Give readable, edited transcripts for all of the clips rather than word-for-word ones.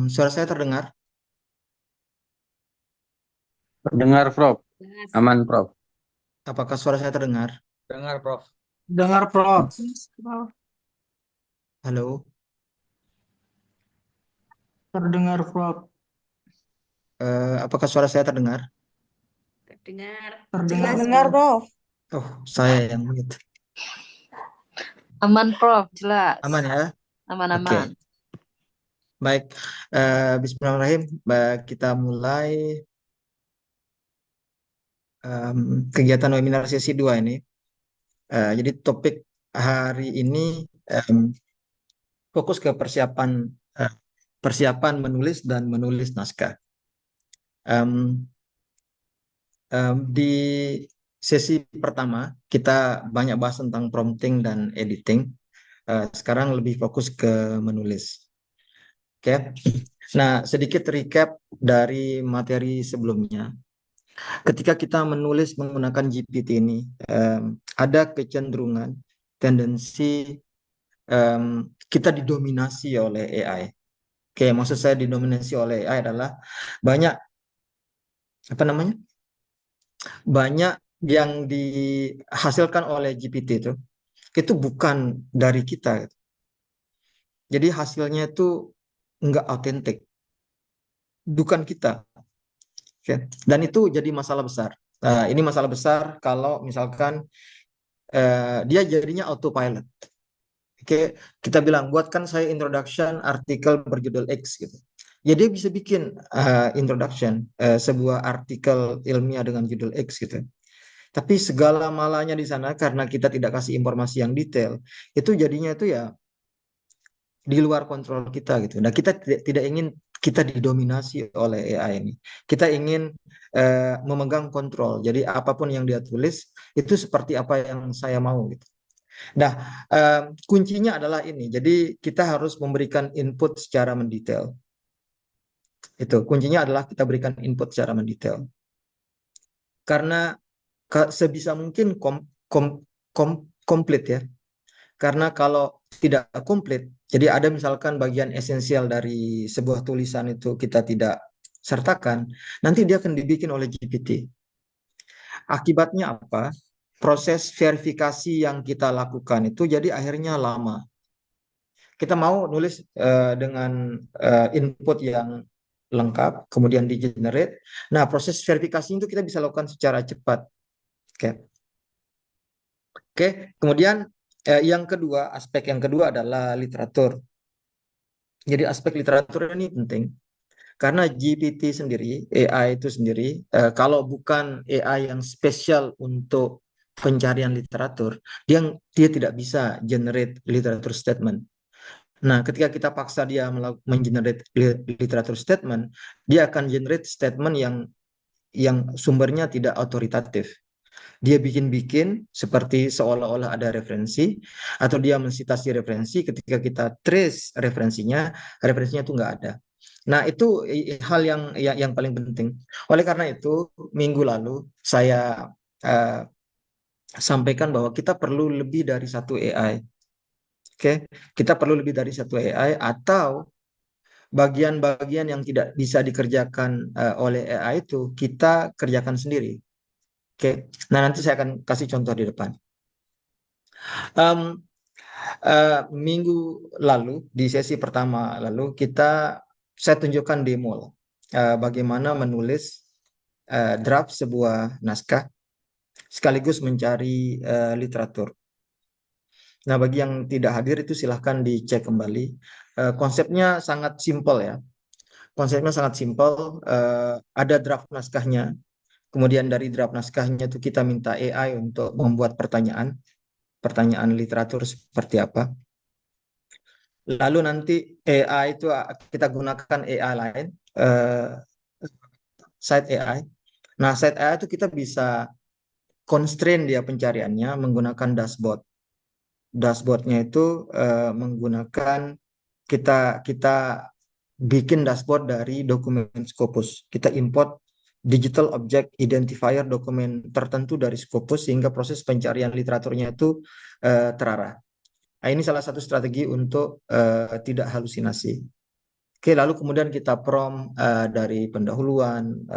Suara saya terdengar? Terdengar, Prof. Aman, Prof. Apakah suara saya terdengar? Dengar, Prof. Dengar, Prof. Halo, Terdengar, Prof. apakah suara saya terdengar? Terdengar Terdengar, jelas, Dengar, Prof. Prof. Oh, saya yang mute. Aman, Prof. Jelas. Aman ya? Aman-aman. Oke, baik. Bismillahirrahmanirrahim. Kita mulai kegiatan webinar sesi 2 ini. Jadi topik hari ini fokus ke eh, persiapan menulis dan menulis naskah. Em, di sesi pertama kita banyak bahas tentang prompting dan editing. Sekarang lebih fokus ke menulis. Oke. Nah, sedikit recap dari materi sebelumnya. Ketika kita menulis menggunakan GPT ini, ada kecenderungan, tendensi kita didominasi oleh AI. Oke, maksud saya didominasi oleh AI adalah banyak apa namanya? Banyak yang dihasilkan oleh GPT itu bukan dari kita, gitu. Jadi hasilnya itu nggak autentik, bukan kita. Oke. Dan itu jadi masalah besar. Ini masalah besar kalau misalkan dia jadinya autopilot. Oke, kita bilang buatkan saya introduction artikel berjudul X gitu. Ya dia bisa bikin introduction sebuah artikel ilmiah dengan judul X gitu. Tapi segala malanya di sana karena kita tidak kasih informasi yang detail, itu jadinya itu ya di luar kontrol kita gitu. Nah, kita tidak ingin kita didominasi oleh AI ini. Kita ingin memegang kontrol. Jadi apapun yang dia tulis itu seperti apa yang saya mau gitu. Nah, kuncinya adalah ini. Jadi kita harus memberikan input secara mendetail. Itu kuncinya adalah kita berikan input secara mendetail. Karena sebisa mungkin komplit ya. Karena kalau tidak komplit, jadi ada misalkan bagian esensial dari sebuah tulisan itu kita tidak sertakan, nanti dia akan dibikin oleh GPT. Akibatnya apa? Proses verifikasi yang kita lakukan itu jadi akhirnya lama. Kita mau nulis dengan input yang lengkap, kemudian di generate. Nah, proses verifikasi itu kita bisa lakukan secara cepat. Oke. Oke, kemudian yang kedua, aspek yang kedua adalah literatur. Jadi aspek literatur ini penting karena GPT sendiri, AI itu sendiri, kalau bukan AI yang spesial untuk pencarian literatur, dia tidak bisa generate literatur statement. Nah, ketika kita paksa dia mengenerate literatur statement, dia akan generate statement yang sumbernya tidak autoritatif. Dia bikin-bikin seperti seolah-olah ada referensi, atau dia mensitasi referensi, ketika kita trace referensinya itu nggak ada. Nah, itu hal yang paling penting. Oleh karena itu, minggu lalu saya uh, sampaikan bahwa kita perlu lebih dari satu AI. Oke, kita perlu lebih dari satu AI, atau bagian-bagian yang tidak bisa dikerjakan oleh AI itu kita kerjakan sendiri. Oke, nah nanti saya akan kasih contoh di depan. Um, Minggu lalu di sesi pertama lalu saya tunjukkan demo bagaimana menulis draft sebuah naskah sekaligus mencari literatur. Nah, bagi yang tidak hadir itu silahkan dicek kembali. Konsepnya sangat simpel ya. Konsepnya sangat simpel. Ada draft naskahnya. Kemudian dari draft naskahnya itu kita minta AI untuk membuat pertanyaan literatur seperti apa. Lalu nanti AI itu kita gunakan AI lain, site AI. Nah, site AI itu kita bisa constrain dia pencariannya menggunakan dashboard. Dashboardnya itu menggunakan kita kita bikin dashboard dari dokumen Scopus. Kita import digital object identifier dokumen tertentu dari Scopus sehingga proses pencarian literaturnya itu terarah. Nah, ini salah satu strategi untuk tidak halusinasi. Oke, lalu kemudian kita prompt dari pendahuluan,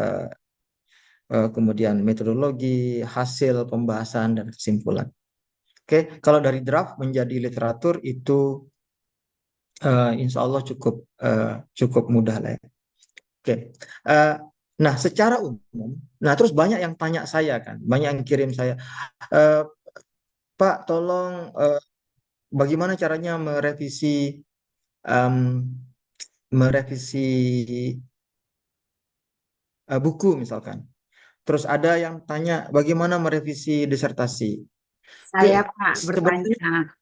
kemudian metodologi, hasil pembahasan dan kesimpulan. Oke, kalau dari draft menjadi literatur itu insya Allah cukup mudah lah ya. Oke, eh, nah secara umum, nah terus banyak yang tanya saya kan, banyak yang kirim saya, "Eh, Pak, tolong bagaimana caranya em, merevisi buku misalkan. Terus ada yang tanya bagaimana merevisi disertasi. Oke, Saya Pak sebenarnya, bertanya.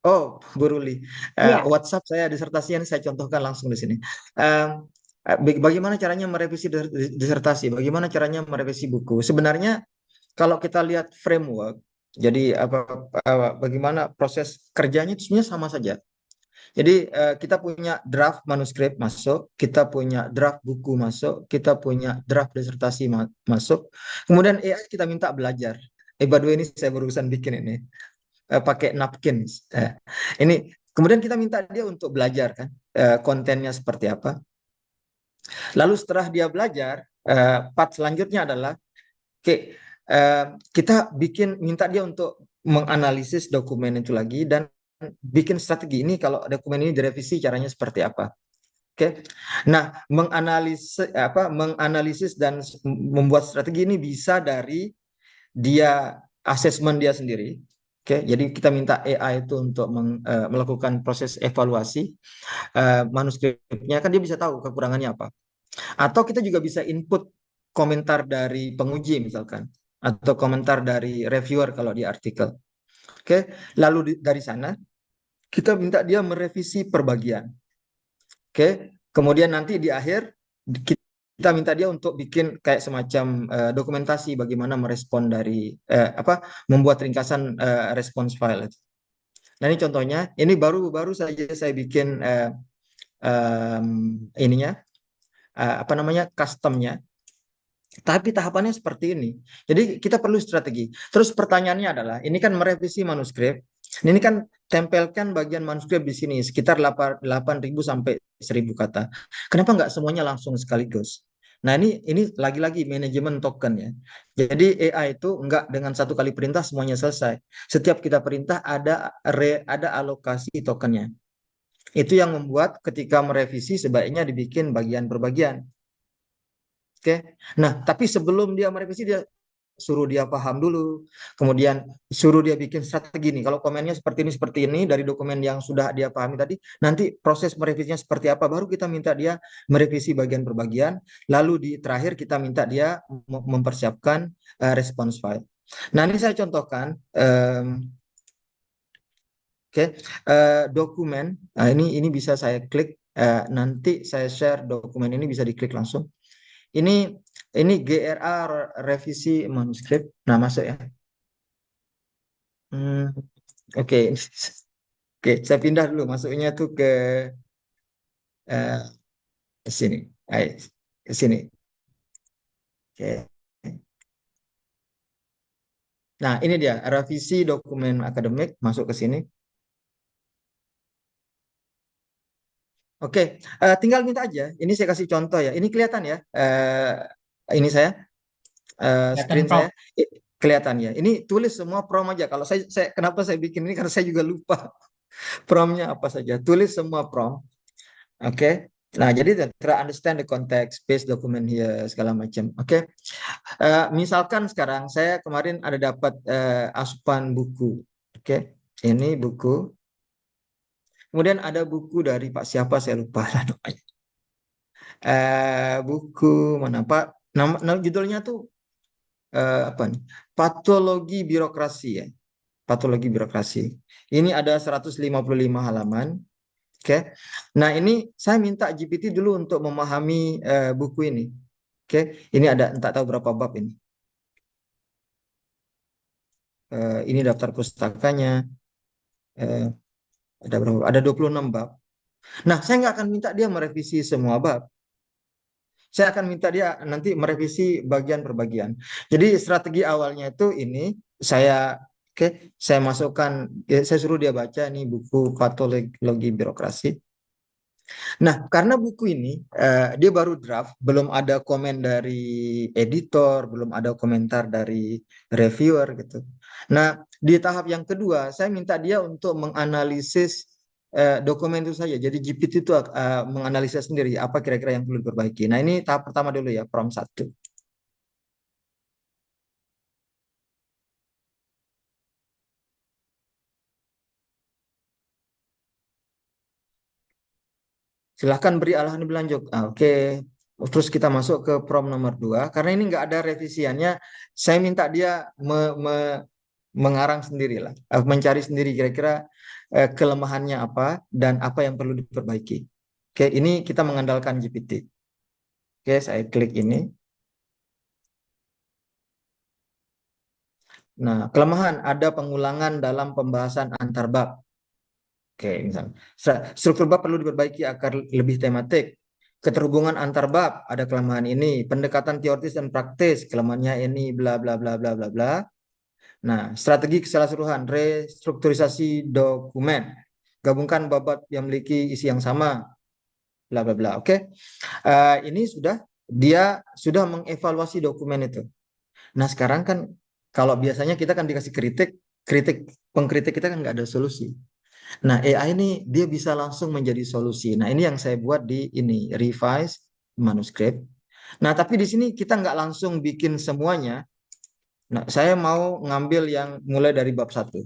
oh Bu Ruli, Iya, WhatsApp saya disertasi yang saya contohkan langsung di sini. Em, Bagaimana caranya merevisi disertasi? Bagaimana caranya merevisi buku? Sebenarnya kalau kita lihat framework, jadi bagaimana proses kerjanya itu sebenarnya sama saja. Jadi kita punya draft manuskrip masuk, kita punya draft buku masuk, kita punya draft disertasi masuk. Kemudian AI kita minta belajar. By the way, ini saya barusan bikin ini pakai napkins. Ini kemudian kita minta dia untuk belajar kan, kontennya seperti apa. Lalu setelah dia belajar, part selanjutnya adalah oke, kita minta dia untuk menganalisis dokumen itu lagi dan bikin strategi ini kalau dokumen ini direvisi caranya seperti apa. Oke. Nah, menganalisis dan membuat strategi ini bisa dari dia asesmen dia sendiri. Oke, jadi kita minta AI itu untuk melakukan proses evaluasi manuskripnya, kan dia bisa tahu kekurangannya apa. Atau kita juga bisa input komentar dari penguji misalkan, atau komentar dari reviewer kalau di artikel. Oke, lalu dari sana kita minta dia merevisi per bagian. Oke, kemudian nanti di akhir kita minta dia untuk bikin kayak semacam dokumentasi bagaimana merespon dari membuat ringkasan response file. Nah ini contohnya, ini baru saja saya bikin ininya customnya. Tapi tahapannya seperti ini. Jadi kita perlu strategi. Terus pertanyaannya adalah, ini kan merevisi manuskrip. Ini kan tempelkan bagian manuskrip di sini sekitar 8.000 sampai 1.000 kata. Kenapa nggak semuanya langsung sekaligus? Nah ini lagi-lagi manajemen token ya. Jadi AI itu nggak dengan satu kali perintah semuanya selesai. Setiap kita perintah ada alokasi tokennya. Itu yang membuat ketika merevisi sebaiknya dibikin bagian per bagian. Oke. Nah, tapi sebelum dia merevisi dia suruh dia paham dulu, kemudian suruh dia bikin strategi nih. Kalau komennya seperti ini dari dokumen yang sudah dia pahami tadi, nanti proses merevisinya seperti apa, baru kita minta dia merevisi bagian per bagian, lalu di terakhir kita minta dia mempersiapkan response file. Nah, ini saya contohkan dokumen. Nah, ini bisa saya klik, nanti saya share dokumen ini bisa diklik langsung. Ini GRA revisi manuskrip. Nah, masuk ya. Oke. Oke, saya pindah dulu masuknya tuh ke sini. Ke sini. Oke. Nah, ini dia revisi dokumen akademik, masuk ke sini. Oke, tinggal minta aja. Ini saya kasih contoh ya. Ini kelihatan ya. Ini saya screen saya kelihatan ya. Ini tulis semua prompt aja. Kalau saya kenapa saya bikin ini karena saya juga lupa promptnya apa saja. Tulis semua prompt. Oke. Nah, jadi try understand the context, space document here segala macam. Oke. Misalkan sekarang saya kemarin ada dapat asupan buku. Oke. Ini buku. Kemudian ada buku dari Pak siapa saya lupa lah namanya. Buku mana Pak? Nama judulnya tuh apa nih? Patologi birokrasi ya. Patologi birokrasi. Ini ada 155 halaman. Oke. Nah, ini saya minta GPT dulu untuk memahami buku ini. Oke. Ini ada entah tahu berapa bab ini. Ini daftar pustakanya. Ada berapa? Ada 26 bab. Nah, saya nggak akan minta dia merevisi semua bab. Saya akan minta dia nanti merevisi bagian per bagian. Jadi strategi awalnya itu ini saya masukkan, saya suruh dia baca nih buku patologi birokrasi. Nah, karena buku ini dia baru draft, belum ada komen dari editor, belum ada komentar dari reviewer gitu. Nah, di tahap yang kedua, saya minta dia untuk menganalisis dokumen itu saja. Jadi GPT itu menganalisis sendiri apa kira-kira yang perlu diperbaiki. Nah, ini tahap pertama dulu ya, prompt 1. Silahkan beri arahan lebih lanjut. Oke. Terus kita masuk ke prompt nomor 2. Karena ini nggak ada revisiannya, saya minta dia mengarang sendiri lah, mencari sendiri kira-kira kelemahannya apa dan apa yang perlu diperbaiki. Oke, ini kita mengandalkan GPT. Oke, saya klik ini. Nah, kelemahan ada pengulangan dalam pembahasan antar bab. Oke, misalnya struktur bab perlu diperbaiki agar lebih tematik. Keterhubungan antar bab ada kelemahan ini. Pendekatan teoritis dan praktis kelemahannya ini bla bla bla bla bla bla. Nah, strategi keseluruhan, restrukturisasi dokumen, gabungkan bab yang memiliki isi yang sama, bla bla bla. Oke. Ini dia sudah mengevaluasi dokumen itu. Nah, sekarang kan kalau biasanya kita kan dikasih kritik, kritik pengkritik kita kan nggak ada solusi. Nah, AI ini dia bisa langsung menjadi solusi. Nah, ini yang saya buat di ini revise manuskrip. Nah, tapi di sini kita nggak langsung bikin semuanya. Nah, saya mau ngambil yang mulai dari bab 1.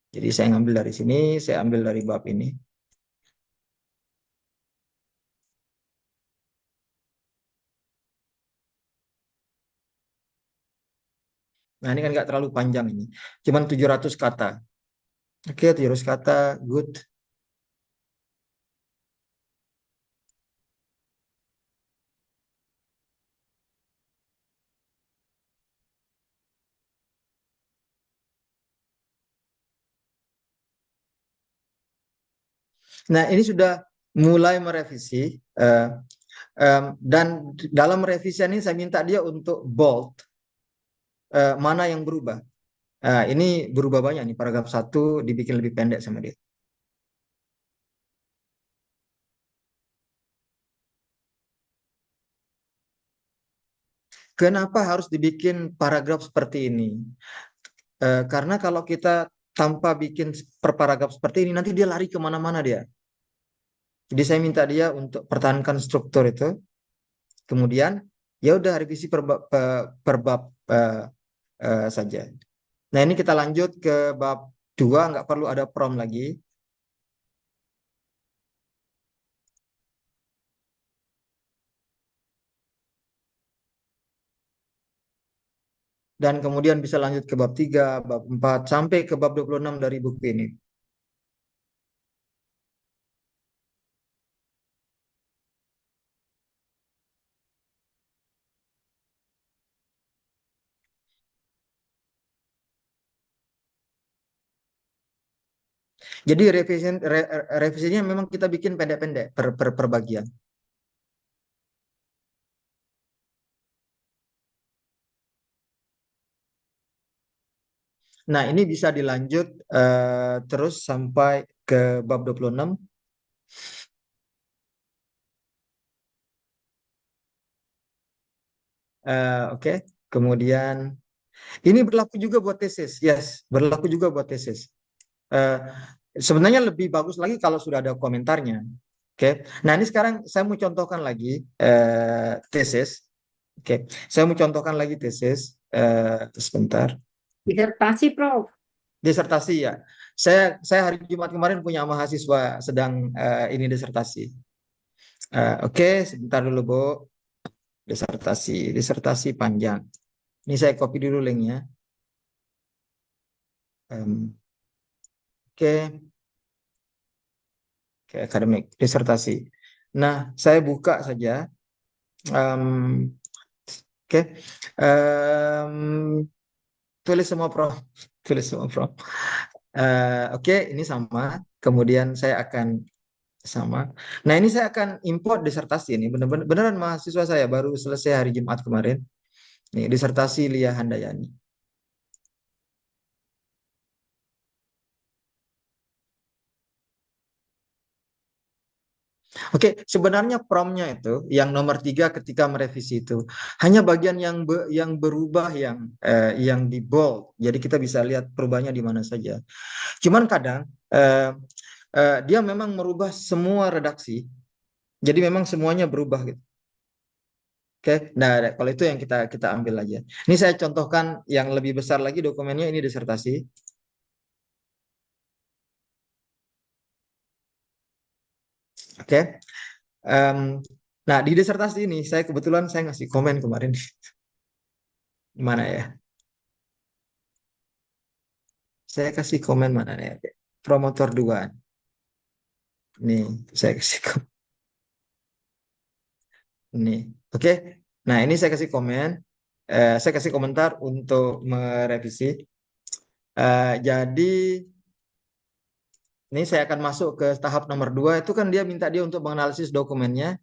Jadi saya ngambil dari sini, saya ambil dari bab ini. Nah, ini kan nggak terlalu panjang ini. Cuman 700 kata. Oke, 700 kata, good. Nah, ini sudah mulai merevisi. eh, dan dalam revisi ini saya minta dia untuk bold mana yang berubah. Ini berubah banyak nih, paragraf 1 dibikin lebih pendek sama dia. Kenapa harus dibikin paragraf seperti ini? Karena kalau kita tanpa bikin per paragraf seperti ini, nanti dia lari kemana-mana dia. Jadi saya minta dia untuk pertahankan struktur itu. Kemudian ya udah revisi per bab saja. Nah, ini kita lanjut ke bab 2, nggak perlu ada prompt lagi. Dan kemudian bisa lanjut ke bab 3, bab 4, sampai ke bab 26 dari buku ini. Jadi revisinya memang kita bikin pendek-pendek per bagian. Nah, ini bisa dilanjut terus sampai ke bab 26. Oke. Kemudian ini berlaku juga buat tesis. Yes, berlaku juga buat tesis. Eh, Sebenarnya lebih bagus lagi kalau sudah ada komentarnya. Oke. Nah, ini sekarang saya mau contohkan lagi tesis. Oke. Saya mau contohkan lagi tesis. Sebentar. Disertasi, Prof. Disertasi ya. Saya hari Jumat kemarin punya mahasiswa sedang ini disertasi. Oke, sebentar dulu, Bu. Disertasi panjang. Ini saya copy dulu linknya. Oke, Oke, akademik disertasi. Nah, saya buka saja. Em, Oke, Em, tulis semua Prof. Tulis semua Prof. Oke, ini sama. Kemudian saya akan sama. Nah, ini saya akan import disertasi ini. Beneran mahasiswa saya baru selesai hari Jumat kemarin. Nih, disertasi Lia Handayani. Oke, sebenarnya promnya itu yang nomor 3 ketika merevisi itu hanya bagian yang berubah yang di bold. Jadi kita bisa lihat perubahannya di mana saja. Cuman kadang eh, dia memang merubah semua redaksi. Jadi memang semuanya berubah gitu. Oke, nah kalau itu yang kita kita ambil aja. Ini saya contohkan yang lebih besar lagi dokumennya ini disertasi. Oke. Em, nah di disertasi ini saya kebetulan saya ngasih komen kemarin. Mana ya? Saya kasih komen mana ya? Promotor 2. Nih, saya kasih komen. Nih. Oke. Nah, ini saya kasih komen. Saya kasih komentar untuk merevisi. Jadi ini saya akan masuk ke tahap nomor 2. Itu kan dia minta dia untuk menganalisis dokumennya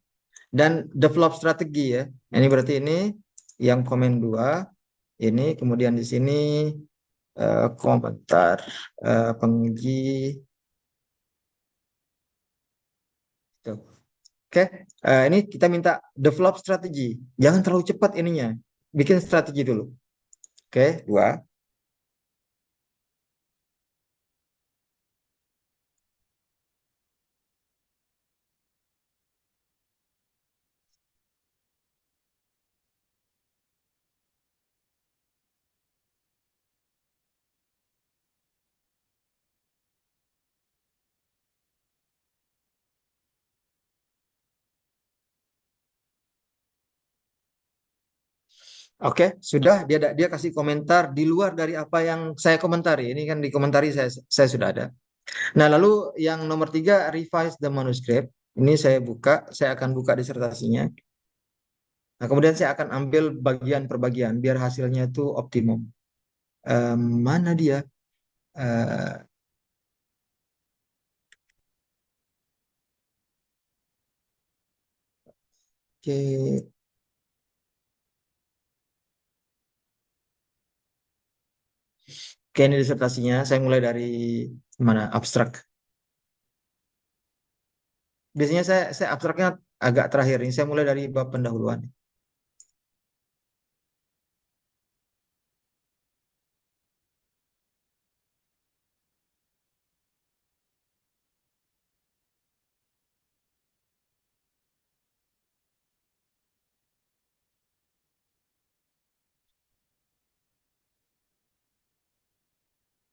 dan develop strategi ya. Ini berarti ini yang komen 2. Ini kemudian di sini komentar penguji. Tuh. Oke, ini kita minta develop strategi. Jangan terlalu cepat ininya. Bikin strategi dulu. Oke, 2. Oke, sudah dia kasih komentar di luar dari apa yang saya komentari. Ini kan di komentari saya sudah ada. Nah, lalu yang nomor 3 revise the manuscript. Ini saya akan buka disertasinya. Nah, kemudian saya akan ambil bagian per bagian biar hasilnya itu optimum. Mana dia? Eh, Oke, Oke, ini disertasinya. Saya mulai dari mana? Abstrak. Biasanya saya abstraknya agak terakhir. Ini saya mulai dari bab pendahuluan.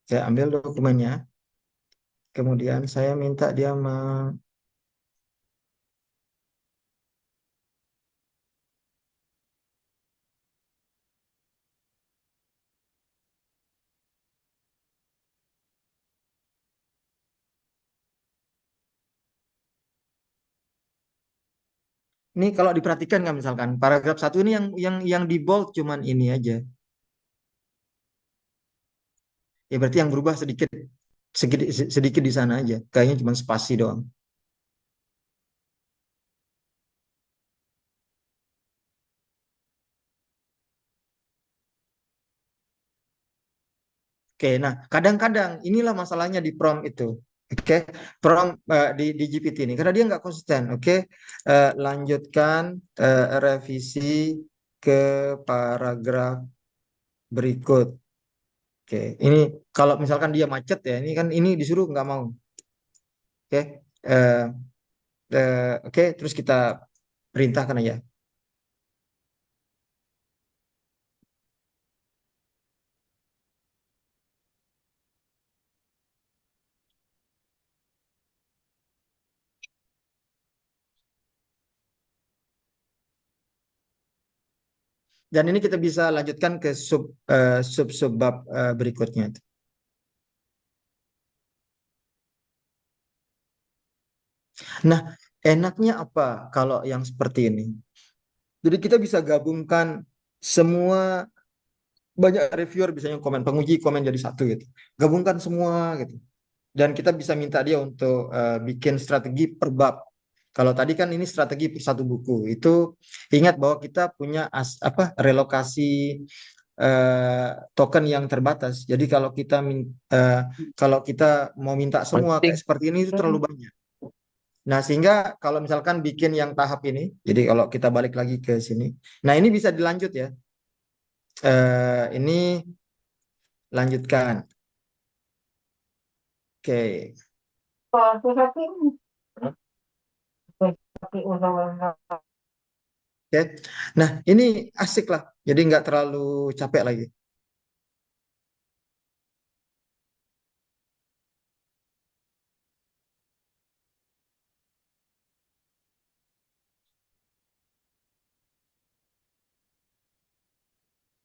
Saya ambil dokumennya. Kemudian saya minta dia ini kalau diperhatikan nggak misalkan paragraf 1 ini yang di bold cuman ini aja. Ya berarti yang berubah sedikit sedikit sedikit di sana aja. Kayaknya cuma spasi doang. Oke, nah kadang-kadang inilah masalahnya di prompt itu. Oke, prompt di GPT ini karena dia nggak konsisten. Oke, lanjutkan revisi ke paragraf berikut. Oke, ini kalau misalkan dia macet ya, ini kan ini disuruh nggak mau. Oke, eh, oke, terus kita perintahkan aja. Dan ini kita bisa lanjutkan ke sub bab berikutnya. Nah, enaknya apa kalau yang seperti ini? Jadi kita bisa gabungkan semua banyak reviewer biasanya komen penguji komen jadi satu gitu. Gabungkan semua gitu. Dan kita bisa minta dia untuk bikin strategi per bab. Kalau tadi kan ini strategi per satu buku. Itu ingat bahwa kita punya relokasi token yang terbatas. Jadi kalau kita mau minta semua kayak seperti ini itu terlalu banyak. Nah, sehingga kalau misalkan bikin yang tahap ini, jadi kalau kita balik lagi ke sini, nah ini bisa dilanjut ya. Ini lanjutkan. Oke. Oke. Nah, ini asik lah. Jadi nggak terlalu capek lagi.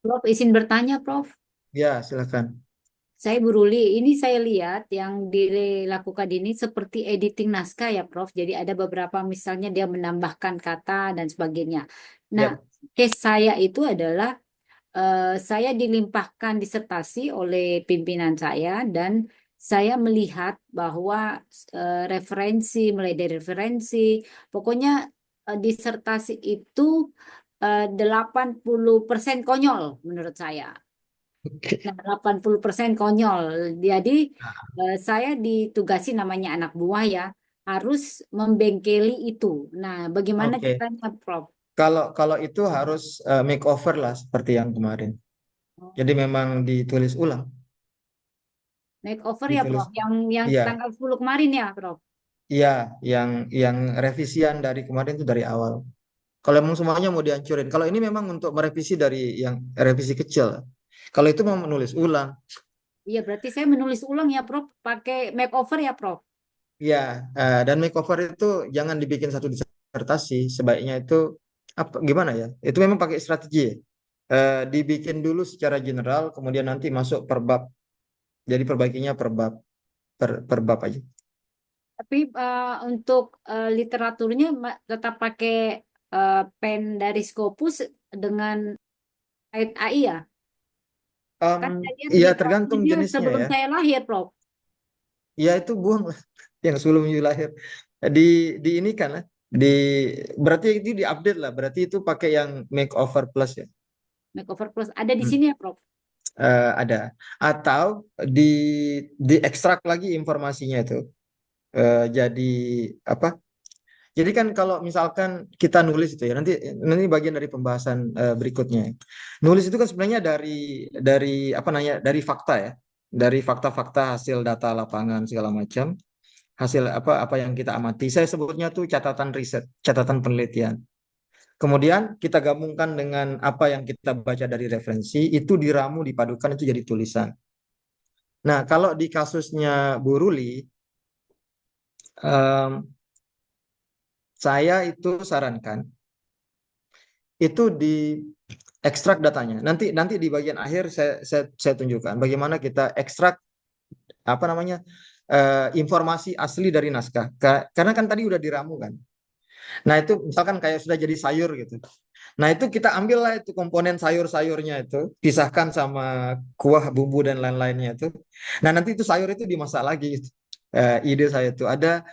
Prof, izin bertanya, Prof. Ya, silakan. Saya Bu Ruli, ini saya lihat yang dilakukan ini seperti editing naskah ya, Prof. Jadi ada beberapa misalnya dia menambahkan kata dan sebagainya. Nah, Ya. case saya itu adalah saya dilimpahkan disertasi oleh pimpinan saya dan saya melihat bahwa referensi, mulai dari referensi, pokoknya disertasi itu 80% konyol menurut saya. Oke. Nah, 80% konyol. Jadi saya ditugasi namanya anak buah ya, harus membengkeli itu. Nah, bagaimana Oke. caranya, Prof? Kalau kalau itu harus makeover lah seperti yang kemarin. Jadi memang ditulis ulang, Makeover ya, ditulis. Prof. Yang Iya, tanggal 10 kemarin ya, Prof. iya, yang revisian dari kemarin itu dari awal. Kalau emang semuanya mau dihancurin. Kalau ini memang untuk merevisi dari yang revisi kecil. Kalau itu mau menulis ulang, Iya, berarti saya menulis ulang ya, Prof. Pakai makeover ya, Prof. ya. Dan makeover itu jangan dibikin satu disertasi. Sebaiknya itu apa? Gimana ya? Itu memang pakai strategi, ya. Dibikin dulu secara general, kemudian nanti masuk per bab. Jadi perbaikinya per bab, per bab aja. Tapi untuk literaturnya tetap pakai pen dari Scopus dengan kait AI ya. Em, Kan saya lihat Iya, tergantung literasinya jenisnya sebelum ya. saya lahir, Prof. Ya itu buang lah yang sebelum you lahir. Di di ini kan lah. Di berarti itu diupdate lah. Berarti itu pakai yang makeover plus ya. Makeover Plus ada di Hmm. sini ya, Prof. Ada. Atau di diekstrak lagi informasinya itu. Jadi apa? Jadi kan kalau misalkan kita nulis itu ya, nanti nanti bagian dari pembahasan berikutnya. Nulis itu kan sebenarnya dari apa namanya? Dari fakta ya. Dari fakta-fakta hasil data lapangan segala macam, hasil apa yang kita amati. Saya sebutnya tuh catatan riset, catatan penelitian. Kemudian kita gabungkan dengan apa yang kita baca dari referensi, itu diramu, dipadukan itu jadi tulisan. Nah, kalau di kasusnya Bu Ruli, em, saya itu sarankan itu di ekstrak datanya. Nanti nanti di bagian akhir saya tunjukkan bagaimana kita ekstrak apa namanya informasi asli dari naskah. Karena kan tadi udah diramu kan. Nah, itu misalkan kayak sudah jadi sayur gitu. Nah, itu kita ambillah itu komponen sayur-sayurnya itu, pisahkan sama kuah, bumbu dan lain-lainnya itu. Nah, nanti itu sayur itu dimasak lagi. Ide saya itu ada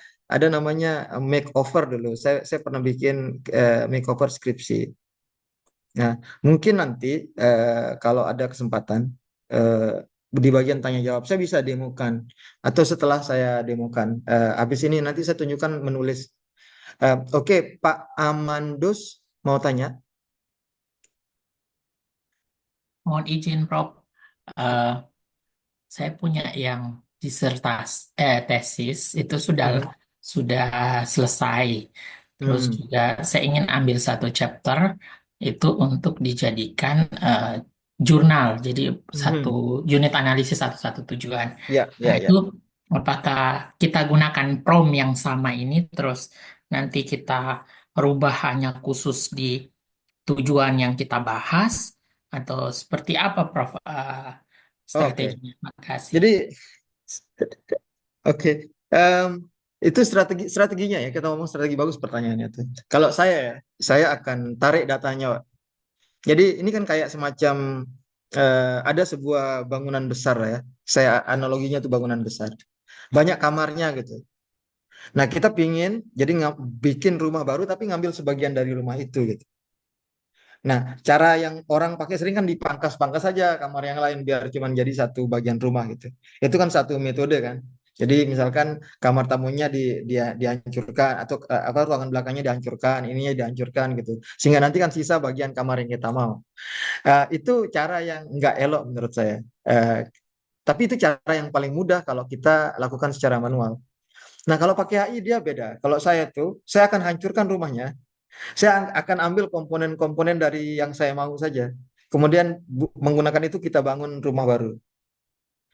namanya makeover dulu. Saya pernah bikin makeover skripsi. Nah, mungkin nanti kalau ada kesempatan eh, di bagian tanya jawab saya bisa demokan atau setelah saya demokan. Habis ini nanti saya tunjukkan menulis. Oke, Pak Amandus mau tanya? Mohon izin, Prof. Eh, saya punya yang tesis itu Mhm. sudah selesai. Terus Hmm. juga saya ingin ambil satu chapter itu untuk dijadikan jurnal. Jadi satu Mhm. unit analisis satu tujuan. Ya, Nah, ya, itu ya. apakah kita gunakan prompt yang sama ini terus nanti kita rubah hanya khusus di tujuan yang kita bahas atau seperti apa, Prof? Oke. Strateginya. Makasih. Jadi, oke. Em, itu strateginya ya. Kita ngomong strategi, bagus pertanyaannya tuh. Kalau saya ya, saya akan tarik datanya, Pak. Jadi ini kan kayak semacam ada sebuah bangunan besar lah ya. Saya analoginya tuh bangunan besar. Banyak kamarnya gitu. Nah, kita pingin jadi bikin rumah baru tapi ngambil sebagian dari rumah itu gitu. Nah, cara yang orang pakai sering kan dipangkas-pangkas saja kamar yang lain biar cuma jadi satu bagian rumah gitu. Itu kan satu metode kan. Jadi misalkan kamar tamunya dia dihancurkan atau apa ruangan belakangnya dihancurkan, ininya dihancurkan gitu. Sehingga nanti kan sisa bagian kamar yang kita mau. Itu cara yang nggak elok menurut saya. Tapi itu cara yang paling mudah kalau kita lakukan secara manual. Nah, kalau pakai AI dia beda. Kalau saya tuh, saya akan hancurkan rumahnya. Saya akan ambil komponen-komponen dari yang saya mau saja. Kemudian menggunakan itu kita bangun rumah baru.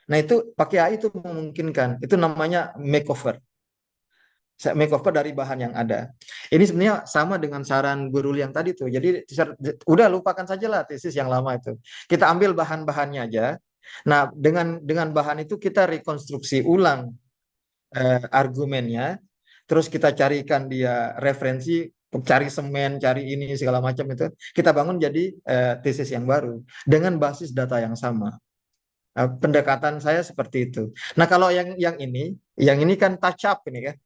Nah, itu pakai AI itu memungkinkan. Itu namanya makeover. Saya makeover dari bahan yang ada. Ini sebenarnya sama dengan saran Bu Ruli yang tadi tuh. Jadi udah lupakan saja lah tesis yang lama itu. Kita ambil bahan-bahannya aja. Nah, dengan bahan itu kita rekonstruksi ulang argumennya, terus kita carikan dia referensi, cari semen, cari ini segala macam itu, kita bangun jadi tesis yang baru dengan basis data yang sama. Pendekatan saya seperti itu. Nah, kalau yang ini kan touch up ini kan.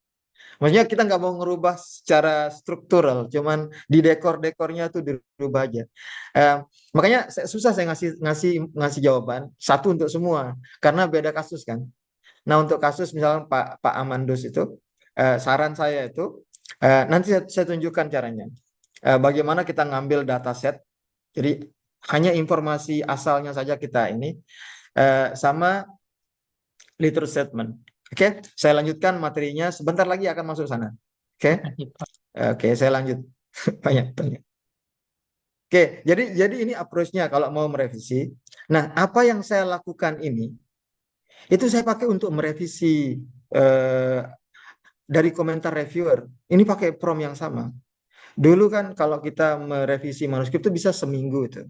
Maksudnya kita nggak mau ngerubah secara struktural, cuman di dekor-dekornya tuh dirubah aja. Eh, Makanya susah saya ngasih jawaban satu untuk semua karena beda kasus kan. Nah, untuk kasus misalnya Pak Amandus itu, saran saya itu nanti saya tunjukkan caranya. Bagaimana kita ngambil data set, jadi hanya informasi asalnya saja kita ini, sama literature statement. Oke, saya lanjutkan materinya. Sebentar lagi akan masuk sana. Oke, oke, saya lanjut. Banyak. Oke, jadi ini approach-nya kalau mau merevisi. Nah, apa yang saya lakukan ini, itu saya pakai untuk merevisi dari komentar reviewer. Ini pakai prompt yang sama. Dulu kan kalau kita merevisi manuskrip itu bisa seminggu itu.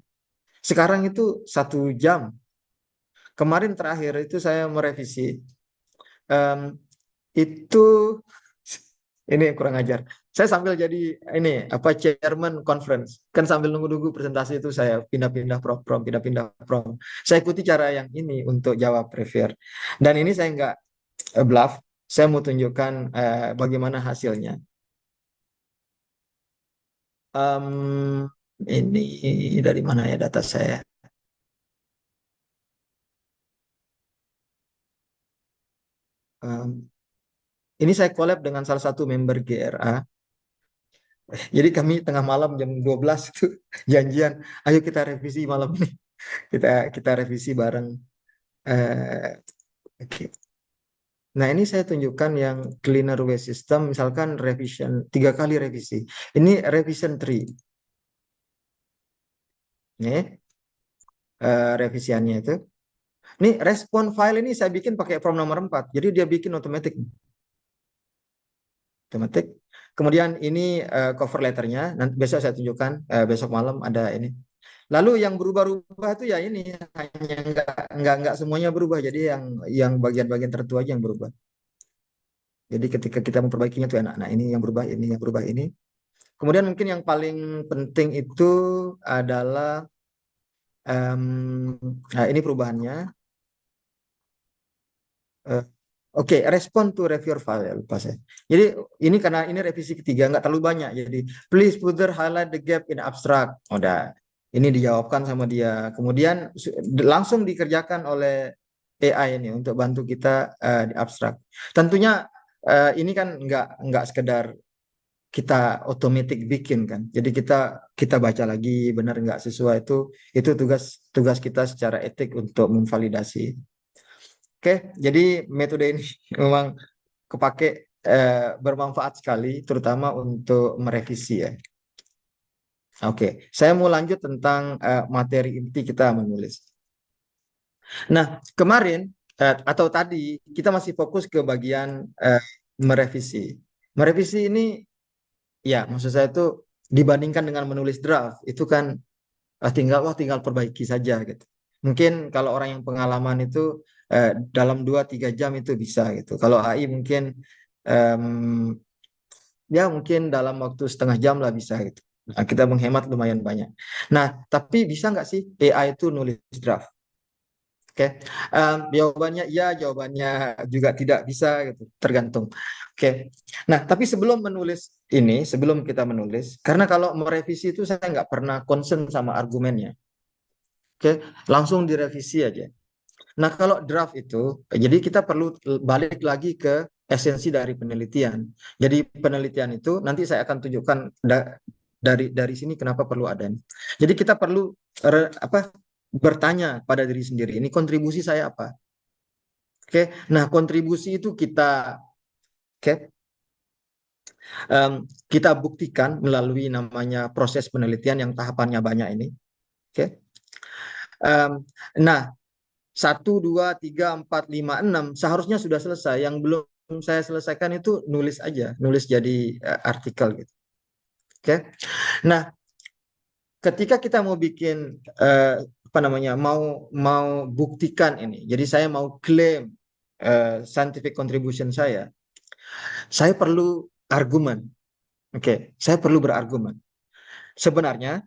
Sekarang itu 1 jam. Kemarin terakhir itu saya merevisi. Itu ini kurang ajar. Saya sambil jadi ini apa chairman conference. Kan sambil nunggu-nunggu presentasi itu saya pindah-pindah prompt, pindah-pindah prompt. Saya ikuti cara yang ini untuk jawab reviewer. Dan ini saya nggak bluff. Saya mau tunjukkan bagaimana hasilnya. Ini dari mana ya data saya? Ini saya collab dengan salah satu member GRA. Jadi kami tengah malam jam 12 itu janjian, ayo kita revisi malam ini. Kita revisi bareng. Oke. Nah, ini saya tunjukkan yang cleaner waste system, misalkan revision 3 kali revisi. Ini revision 3. Nih, revisiannya itu. Nih, respon file ini saya bikin pakai prompt nomor 4. Jadi dia bikin otomatis. Kemudian ini cover letternya. Nanti besok saya tunjukkan. Besok malam ada ini. Lalu yang berubah-ubah itu ya ini hanya nggak semuanya berubah. Jadi yang bagian-bagian tertentu aja yang berubah. Jadi ketika kita memperbaikinya tuh enak. Nah, ini yang berubah, ini yang berubah ini. Kemudian mungkin yang paling penting itu adalah nah ini perubahannya. Oke, respon to reviewer file ya lupa saya. Jadi ini karena ini revisi ketiga nggak terlalu banyak. Jadi please further highlight the gap in abstract. Udah, ini dijawabkan sama dia. Kemudian langsung dikerjakan oleh AI ini untuk bantu kita di abstrak. Tentunya ini kan nggak sekedar kita otomatis bikin kan. Jadi kita baca lagi benar nggak sesuai itu tugas kita secara etik untuk memvalidasi. Oke, jadi metode ini memang kepake bermanfaat sekali, terutama untuk merevisi ya. Oke, saya mau lanjut tentang materi inti kita menulis. Nah, kemarin atau tadi kita masih fokus ke bagian merevisi. Merevisi ini, ya maksud saya itu dibandingkan dengan menulis draft itu kan tinggal perbaiki saja gitu. Mungkin kalau orang yang pengalaman itu dalam 2-3 jam itu bisa gitu. Kalau AI mungkin ya mungkin dalam waktu setengah jam lah bisa gitu. Nah, kita menghemat lumayan banyak. Nah, tapi bisa nggak sih AI itu nulis draft? Oke, jawabannya iya, jawabannya juga tidak bisa gitu, tergantung. Oke, nah tapi sebelum kita menulis, karena kalau merevisi itu saya nggak pernah concern sama argumennya. Oke, langsung direvisi aja. Nah, kalau draft itu, jadi kita perlu balik lagi ke esensi dari penelitian. Jadi penelitian itu nanti saya akan tunjukkan dari sini kenapa perlu ada. Jadi kita perlu bertanya pada diri sendiri, ini kontribusi saya apa? Oke, nah kontribusi itu kita buktikan melalui namanya proses penelitian yang tahapannya banyak ini. Oke, nah 1, 2, 3, 4, 5, 6 seharusnya sudah selesai. Yang belum saya selesaikan itu nulis aja, nulis jadi artikel gitu. Oke, nah ketika kita mau bikin mau buktikan ini, jadi saya mau klaim scientific contribution saya perlu argumen. Oke, saya perlu berargumen. Sebenarnya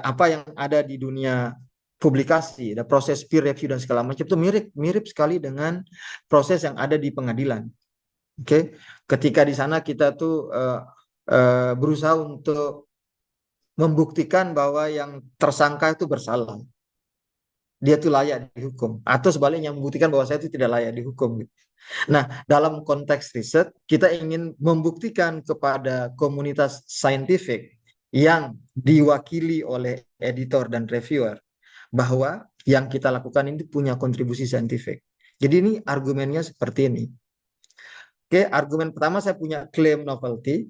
apa yang ada di dunia publikasi, ada proses peer review dan segala macam itu mirip sekali dengan proses yang ada di pengadilan. Oke, ketika di sana kita tuh berusaha untuk membuktikan bahwa yang tersangka itu bersalah, dia tuh layak dihukum, atau sebaliknya membuktikan bahwa saya itu tidak layak dihukum. Nah, dalam konteks riset, kita ingin membuktikan kepada komunitas saintifik yang diwakili oleh editor dan reviewer bahwa yang kita lakukan ini punya kontribusi saintifik. Jadi ini argumennya seperti ini. Oke, argumen pertama saya punya claim novelty.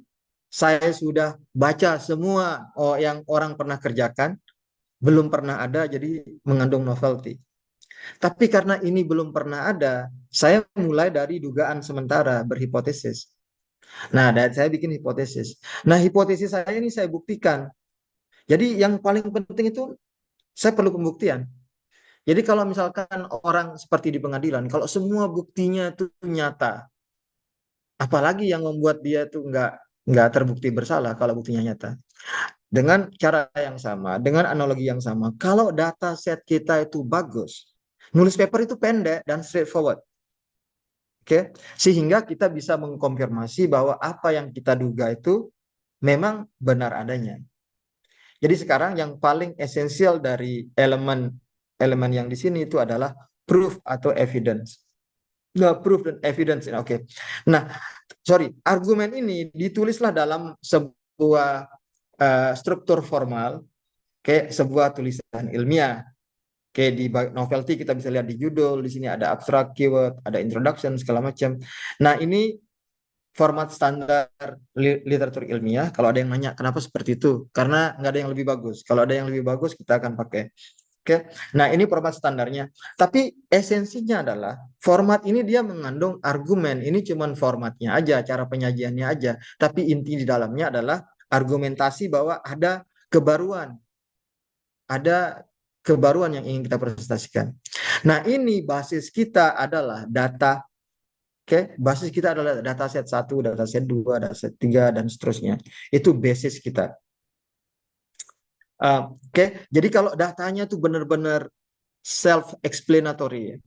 Saya sudah baca semua yang orang pernah kerjakan, belum pernah ada, jadi mengandung novelty. Tapi karena ini belum pernah ada, saya mulai dari dugaan sementara, berhipotesis. Nah, dan saya bikin hipotesis. Nah, hipotesis saya ini saya buktikan. Jadi yang paling penting itu saya perlu pembuktian. Jadi kalau misalkan orang seperti di pengadilan, kalau semua buktinya itu nyata, apalagi yang membuat dia itu nggak terbukti bersalah kalau buktinya nyata. Dengan cara yang sama, dengan analogi yang sama, kalau data set kita itu bagus, nulis paper itu pendek dan straightforward. Oke, sehingga kita bisa mengkonfirmasi bahwa apa yang kita duga itu memang benar adanya. Jadi sekarang yang paling esensial dari elemen yang di sini itu adalah proof atau evidence. Nah, proof dan evidence. Oke. Nah, argumen ini ditulislah dalam sebuah struktur formal, sebuah tulisan ilmiah. Di novelty kita bisa lihat di judul, di sini ada abstract, keyword, ada introduction, segala macam. Nah, ini format standar literatur ilmiah. Kalau ada yang nanya kenapa seperti itu, karena nggak ada yang lebih bagus. Kalau ada yang lebih bagus, kita akan pakai. Nah ini format standarnya. Tapi esensinya adalah format ini dia mengandung argumen. Ini cuman formatnya aja, cara penyajiannya aja. Tapi inti di dalamnya adalah argumentasi bahwa ada kebaruan. Ada kebaruan yang ingin kita presentasikan. Nah, ini basis kita adalah data. Basis kita adalah dataset 1, dataset 2, dataset 3 dan seterusnya. Itu basis kita. Jadi kalau datanya tuh benar-benar self-explanatory.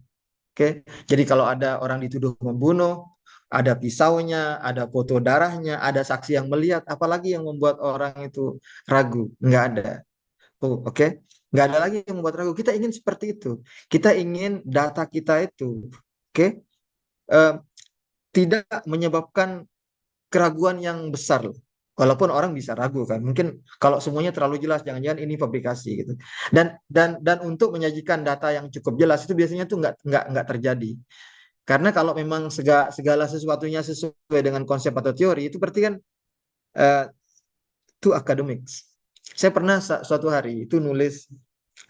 Jadi kalau ada orang dituduh membunuh, ada pisaunya, ada foto darahnya, ada saksi yang melihat, apalagi yang membuat orang itu ragu? Nggak ada. Nggak ada lagi yang membuat ragu. Kita ingin seperti itu. Kita ingin data kita itu, tidak menyebabkan keraguan yang besar. Walaupun orang bisa ragu kan, mungkin kalau semuanya terlalu jelas, jangan-jangan ini fabrikasi gitu. Dan untuk menyajikan data yang cukup jelas itu biasanya tuh nggak terjadi. Karena kalau memang segala sesuatunya sesuai dengan konsep atau teori, itu berarti kan to academics. Saya pernah suatu hari itu nulis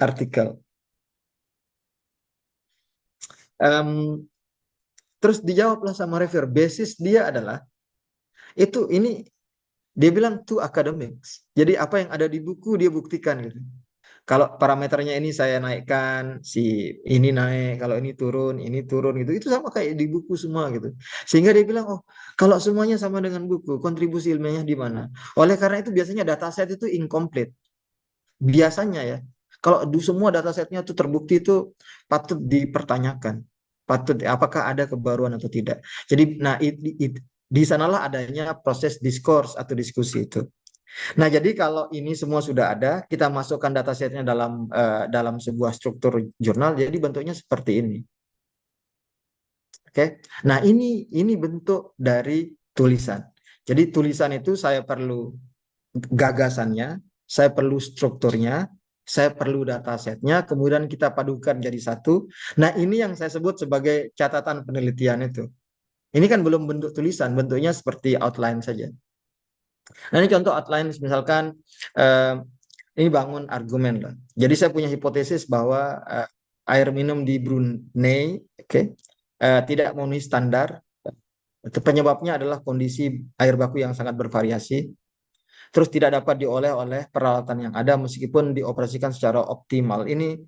artikel. Terus dijawablah sama reviewer, basis dia adalah ini dia bilang to academics. Jadi apa yang ada di buku dia buktikan gitu. Kalau parameternya ini saya naikkan, si ini naik, kalau ini turun gitu. Itu sama kayak di buku semua gitu. Sehingga dia bilang, oh kalau semuanya sama dengan buku, kontribusi ilmiahnya di mana? Oleh karena itu biasanya dataset itu incomplete. Biasanya ya. Kalau semua datasetnya itu terbukti itu patut dipertanyakan. Apakah ada kebaruan atau tidak. Jadi di sanalah adanya proses diskurs atau diskusi itu. Nah, jadi kalau ini semua sudah ada, kita masukkan datasetnya dalam sebuah struktur jurnal, jadi bentuknya seperti ini. Oke. Nah, ini bentuk dari tulisan. Jadi tulisan itu saya perlu gagasannya, saya perlu strukturnya, saya perlu datasetnya, kemudian kita padukan jadi satu. Nah, ini yang saya sebut sebagai catatan penelitian itu. Ini kan belum bentuk tulisan, bentuknya seperti outline saja. Nah, ini contoh outline, misalkan eh, ini bangun argumen lah. Jadi saya punya hipotesis bahwa air minum di Brunei, tidak memenuhi standar. Penyebabnya adalah kondisi air baku yang sangat bervariasi, terus tidak dapat diolah oleh peralatan yang ada meskipun dioperasikan secara optimal. Ini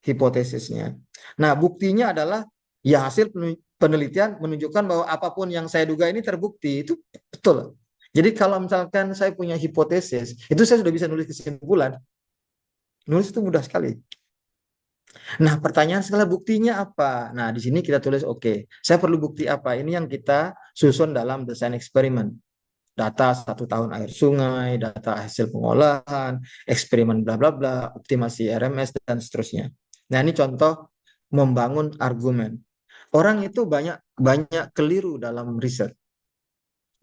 hipotesisnya. Nah, buktinya adalah ya hasil penelitian menunjukkan bahwa apapun yang saya duga ini terbukti. Itu betul. Jadi kalau misalkan saya punya hipotesis, itu saya sudah bisa nulis kesimpulan. Nulis itu mudah sekali. Nah, pertanyaan setelah buktinya apa? Nah, di sini kita tulis, oke, saya perlu bukti apa? Ini yang kita susun dalam desain eksperimen. Data 1 tahun air sungai, data hasil pengolahan, eksperimen bla bla bla, optimasi RMS dan seterusnya. Nah, ini contoh membangun argumen. Orang itu banyak keliru dalam riset.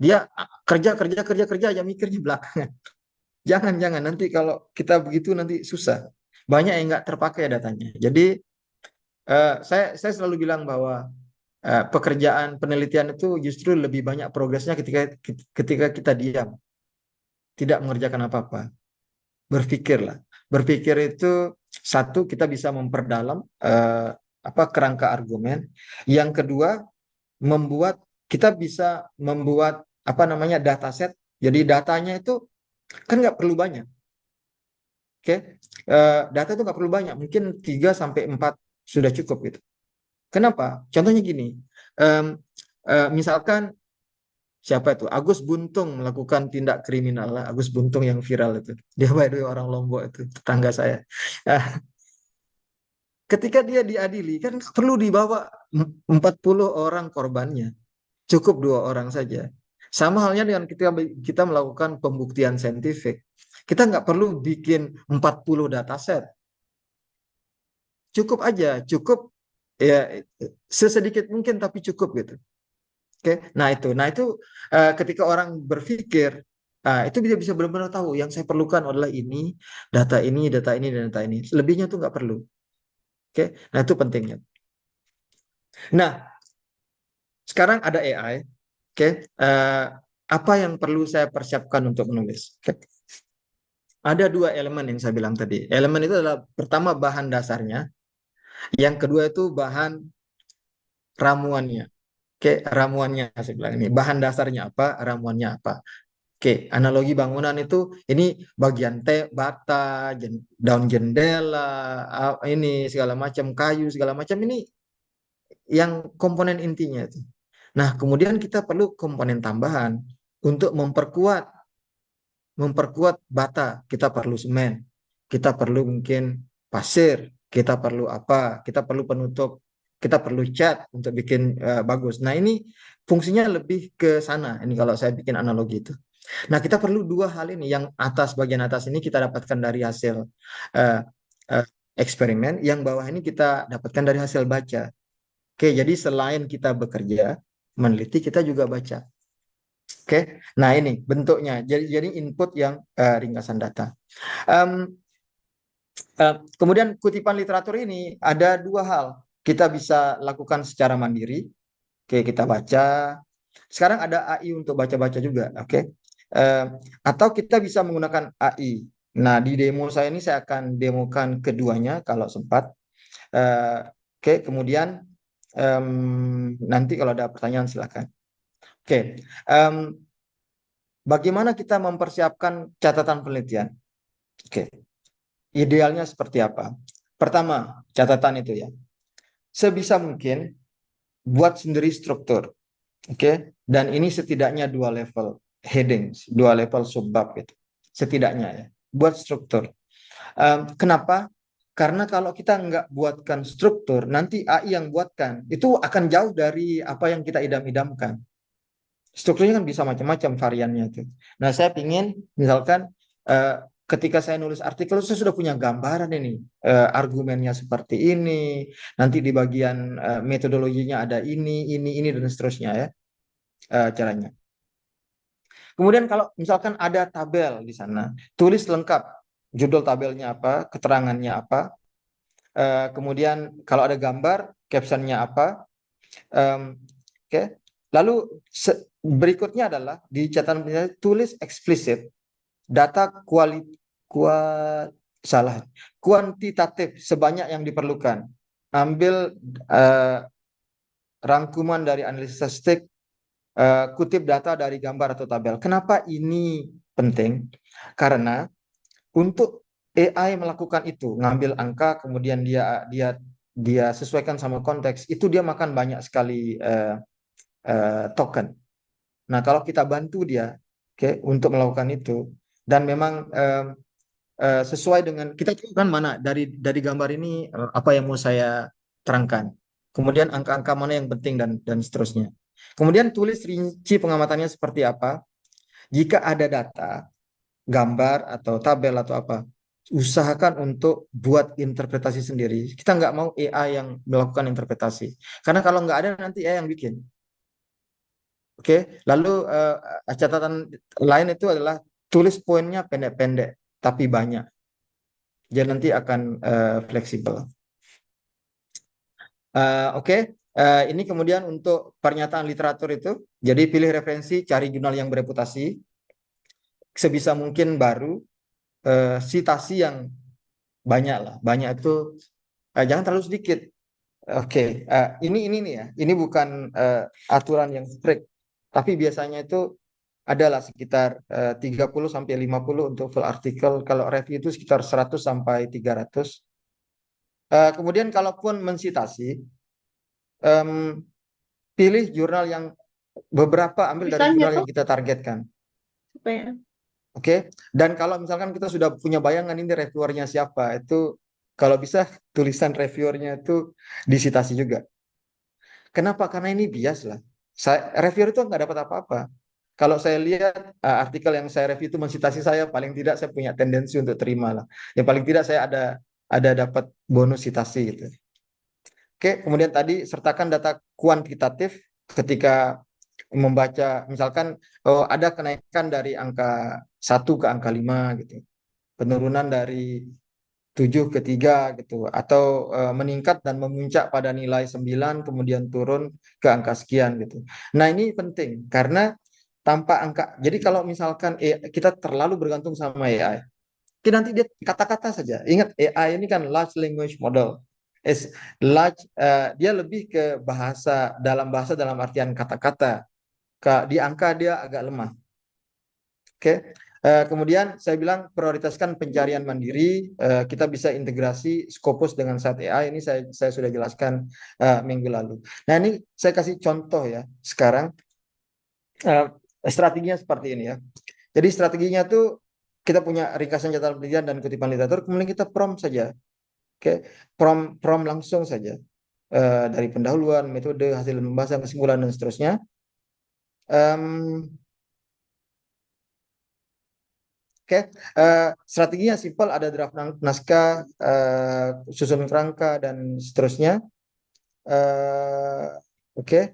Dia kerja aja mikirnya belakangan. Jangan nanti kalau kita begitu nanti susah. Banyak yang nggak terpakai datanya. Jadi saya selalu bilang bahwa pekerjaan penelitian itu justru lebih banyak progresnya ketika kita diam, tidak mengerjakan apa-apa. Berpikirlah. Berpikir itu satu, kita bisa memperdalam kerangka argumen. Yang kedua, kita bisa membuat dataset. Jadi datanya itu kan nggak perlu banyak. Oke. Data itu nggak perlu banyak, mungkin 3-4 sudah cukup gitu. Kenapa? Contohnya gini, misalkan siapa itu? Agus Buntung melakukan tindak kriminal. Agus Buntung yang viral itu. Dia by the way orang Lombok itu, tetangga saya. Ketika dia diadili, kan perlu dibawa 40 orang korbannya. Cukup 2 orang saja. Sama halnya dengan kita melakukan pembuktian saintifik. Kita nggak perlu bikin 40 dataset. Cukup aja, cukup ya sesedikit mungkin tapi cukup gitu. Oke, nah itu ketika orang berpikir, itu bisa benar-benar tahu yang saya perlukan adalah ini, data ini, dan data ini. Lebihnya tuh nggak perlu. Oke, nah itu pentingnya. Nah, sekarang ada AI. Oke, apa yang perlu saya persiapkan untuk menulis? Oke. Ada 2 elemen yang saya bilang tadi. Elemen itu adalah pertama bahan dasarnya, yang kedua itu bahan ramuannya. Oke, ramuannya saya bilang ini. Bahan dasarnya apa, ramuannya apa. Oke, analogi bangunan itu ini bagian bata, daun jendela, ini segala macam kayu segala macam ini yang komponen intinya itu. Nah, kemudian kita perlu komponen tambahan untuk memperkuat bata. Kita perlu semen, kita perlu mungkin pasir, kita perlu apa? Kita perlu penutup, kita perlu cat untuk bikin bagus. Nah, ini fungsinya lebih ke sana. Ini kalau saya bikin analogi itu. Nah, kita perlu 2 hal ini. Yang bagian atas ini kita dapatkan dari hasil eksperimen, yang bawah ini kita dapatkan dari hasil baca. Oke, jadi selain kita bekerja, meneliti, kita juga baca. Oke, nah ini bentuknya. Jadi input yang ringkasan data. Kemudian kutipan literatur ini ada 2 hal. Kita bisa lakukan secara mandiri. Oke, kita baca. Sekarang ada AI untuk baca-baca juga. Oke. Atau kita bisa menggunakan AI. Nah, di demo saya ini saya akan demokan keduanya kalau sempat. Oke, kemudian nanti kalau ada pertanyaan silakan. Oke, bagaimana kita mempersiapkan catatan penelitian? Oke, idealnya seperti apa? Pertama, catatan itu ya. Sebisa mungkin buat sendiri struktur. Oke, dan ini setidaknya 2 level headings, 2 level subbab gitu. Setidaknya ya, buat struktur. Kenapa? Karena kalau kita nggak buatkan struktur, nanti AI yang buatkan itu akan jauh dari apa yang kita idam-idamkan. strukturnya kan bisa macam-macam variannya tuh. Nah, saya pingin misalkan ketika saya nulis artikel saya sudah punya gambaran ini, argumennya seperti ini, nanti di bagian metodologinya ada ini dan seterusnya ya, caranya. Kemudian kalau misalkan ada tabel di sana, tulis lengkap judul tabelnya apa, keterangannya apa, kemudian kalau ada gambar, captionnya apa. Oke. Lalu berikutnya adalah di catatan penilaian tulis eksplisit data salah kuantitatif sebanyak yang diperlukan. Ambil rangkuman dari analisis statistik, kutip data dari gambar atau tabel. Kenapa ini penting? Karena untuk AI melakukan itu, ngambil angka kemudian dia sesuaikan sama konteks, itu dia makan banyak sekali token. Nah, kalau kita bantu dia, oke, untuk melakukan itu, dan memang sesuai dengan kita tahu kan mana dari gambar ini apa yang mau saya terangkan. Kemudian angka-angka mana yang penting dan seterusnya. Kemudian tulis rinci pengamatannya seperti apa. Jika ada data, gambar atau tabel atau apa, usahakan untuk buat interpretasi sendiri. Kita nggak mau AI yang melakukan interpretasi. Karena kalau nggak ada nanti AI yang bikin. Oke, lalu catatan lain itu adalah tulis poinnya pendek-pendek tapi banyak. Jadi nanti akan fleksibel. Oke, ini kemudian untuk pernyataan literatur itu. Jadi pilih referensi, cari jurnal yang bereputasi, sebisa mungkin baru, citasi yang banyak lah. Banyak itu jangan terlalu sedikit. Oke, ini nih ya. Ini bukan aturan yang strict, tapi biasanya itu adalah sekitar 30 sampai 50 untuk full artikel. Kalau review itu sekitar 100 sampai 300. Kemudian kalaupun mensitasi, pilih jurnal yang beberapa ambil dari jurnal yang kita targetkan. Oke, dan kalau misalkan kita sudah punya bayangan ini reviewernya siapa, itu kalau bisa tulisan reviewernya itu disitasi juga. Kenapa? Karena ini bias lah. Reviewer itu nggak dapat apa-apa. Kalau saya lihat artikel yang saya review itu mensitasi saya, paling tidak saya punya tendensi untuk terima lah. Yang paling tidak saya ada dapat bonus citasi gitu. Oke, kemudian tadi sertakan data kuantitatif ketika membaca, misalkan ada kenaikan dari angka 1 ke angka 5 gitu. Penurunan dari 7 ke 3 gitu. Atau meningkat dan memuncak pada nilai 9 kemudian turun ke angka sekian gitu. Nah, ini penting karena tanpa angka. Jadi kalau misalkan kita terlalu bergantung sama AI, nanti dia kata-kata saja. Ingat AI ini kan large language model. Dia lebih ke bahasa dalam artian kata-kata. Di angka dia agak lemah. Oke. Kemudian saya bilang prioritaskan pencarian mandiri. Kita bisa integrasi Scopus dengan Site AI. Ini saya sudah jelaskan minggu lalu. Nah, ini saya kasih contoh ya. Sekarang strateginya seperti ini ya. Jadi strateginya tuh kita punya ringkasan catatan penelitian dan kutipan literatur, kemudian kita prompt saja. Oke, prompt langsung saja. Dari pendahuluan, metode, hasil pembahasan, kesimpulan, dan seterusnya. Oke, strateginya simpel, ada draft naskah, susun kerangka, dan seterusnya. Oke.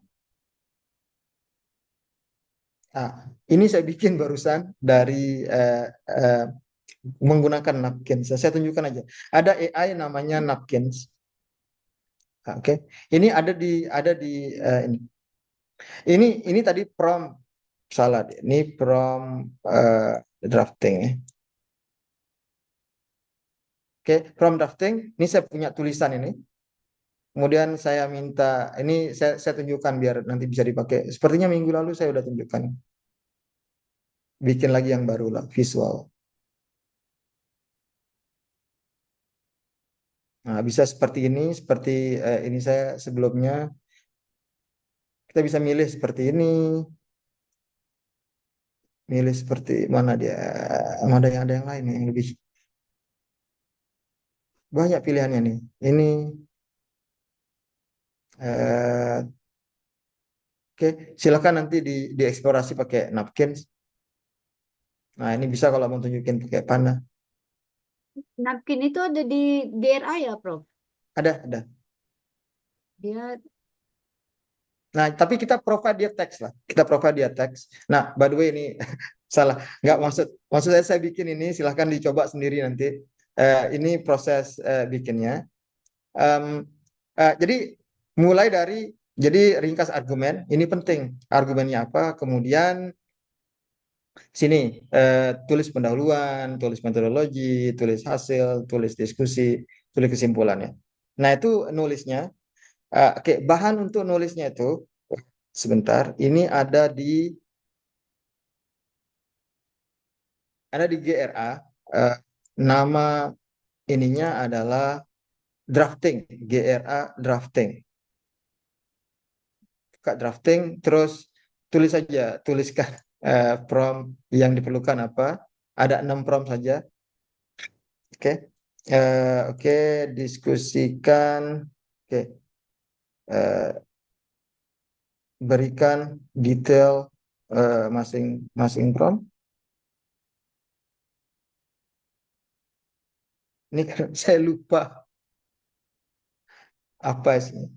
Nah, ini saya bikin barusan dari menggunakan Napkins. Saya tunjukkan aja. Ada AI namanya Napkins. Oke, ini ada di ini. Ini tadi prompt salah deh. Ini prompt drafting ya. Oke, prompt drafting. Ini saya punya tulisan ini. Kemudian saya minta ini saya tunjukkan biar nanti bisa dipakai. Sepertinya minggu lalu saya udah tunjukkan. Bikin lagi yang baru lah, visual. Nah, bisa seperti ini saya sebelumnya. Kita bisa milih seperti ini. Milih seperti mana dia? Ada yang lain yang lebih banyak pilihannya nih. Ini Oke, silakan nanti dieksplorasi pakai napkin. Nah, ini bisa kalau mau tunjukin pakai panah. Napkin itu ada di DRA ya, Prof? Ada. Dia Nah, tapi kita provide dia teks lah. Kita provide dia teks. Nah, by the way ini salah. Nggak maksud saya bikin ini silahkan dicoba sendiri nanti. Ini proses bikinnya. Em, jadi mulai dari jadi ringkas argumen. Ini penting. Argumennya apa? Kemudian sini tulis pendahuluan, tulis metodologi, tulis hasil, tulis diskusi, tulis kesimpulannya. Nah, itu nulisnya. Oke, bahan untuk nulisnya itu sebentar. Ini ada di GRA. eh, Nama ininya adalah drafting, GRA drafting. Buka drafting, terus tuliskan prompt yang diperlukan apa. Ada 6 prompt saja. Oke. Oke, diskusikan. Oke. Eh, Berikan detail masing-masing prompt. Ini kan saya lupa apa sih.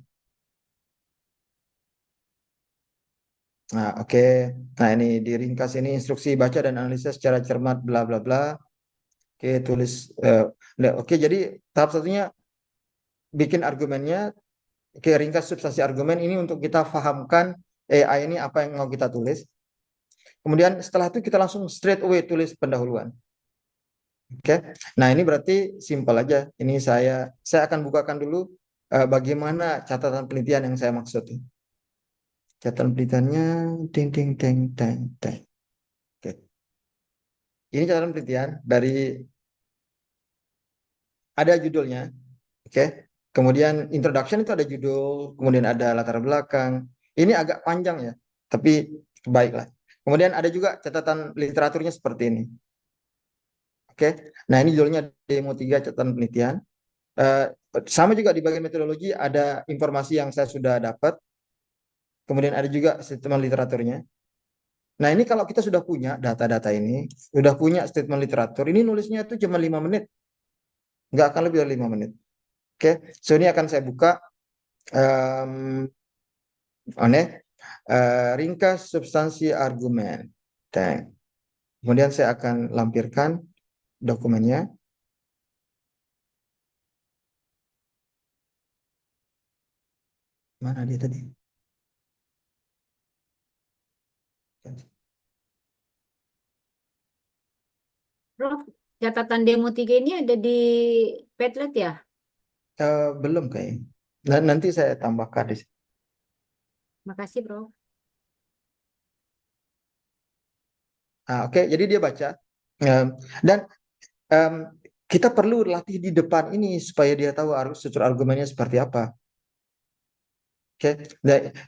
Nah, oke. Nah, ini diringkas ini instruksi baca dan analisa secara cermat bla bla bla. Oke, tulis oke, jadi tahap satunya bikin argumennya. Oke, ringkas substansi argumen ini untuk kita fahamkan AI ini apa yang mau kita tulis. Kemudian setelah itu kita langsung straight away tulis pendahuluan. Oke. Nah, ini berarti simpel aja. Ini saya akan bukakan dulu bagaimana catatan penelitian yang saya maksud. Catatan penelitiannya ting ting ting ting ting. Oke. Ini catatan penelitian dari ada judulnya. Oke. Kemudian introduction itu ada judul, kemudian ada latar belakang. Ini agak panjang ya, tapi baiklah. Kemudian ada juga catatan literaturnya seperti ini. Oke. Nah, ini judulnya demo 3 catatan penelitian. Sama juga di bagian metodologi ada informasi yang saya sudah dapat. Kemudian ada juga statement literaturnya. Nah, ini kalau kita sudah punya data-data ini, sudah punya statement literatur, ini nulisnya itu cuma 5 menit. Nggak akan lebih dari 5 menit. Oke, so ini akan saya buka. Ringkas substansi argumen. Kemudian saya akan lampirkan dokumennya. Mana dia tadi? Prof, catatan demo 3 ini ada di Padlet ya? Belum kayaknya. Nanti saya tambahkan di sini. Makasih, Prof. Oke, jadi dia baca. Dan kita perlu latih di depan ini supaya dia tahu struktur argumennya seperti apa. Oke,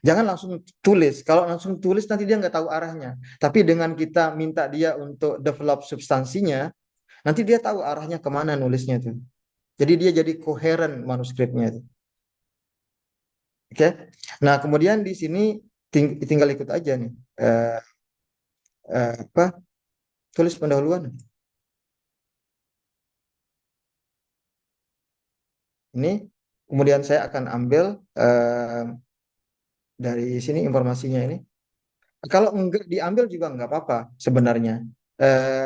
jangan langsung tulis. Kalau langsung tulis nanti dia nggak tahu arahnya. Tapi dengan kita minta dia untuk develop substansinya, nanti dia tahu arahnya kemana nulisnya itu. Jadi dia jadi koheren manuskripnya itu. Oke, nah kemudian di sini tinggal ikut aja nih. Tulis pendahuluan. Ini kemudian saya akan ambil dari sini informasinya ini. Kalau enggak diambil juga nggak apa-apa sebenarnya.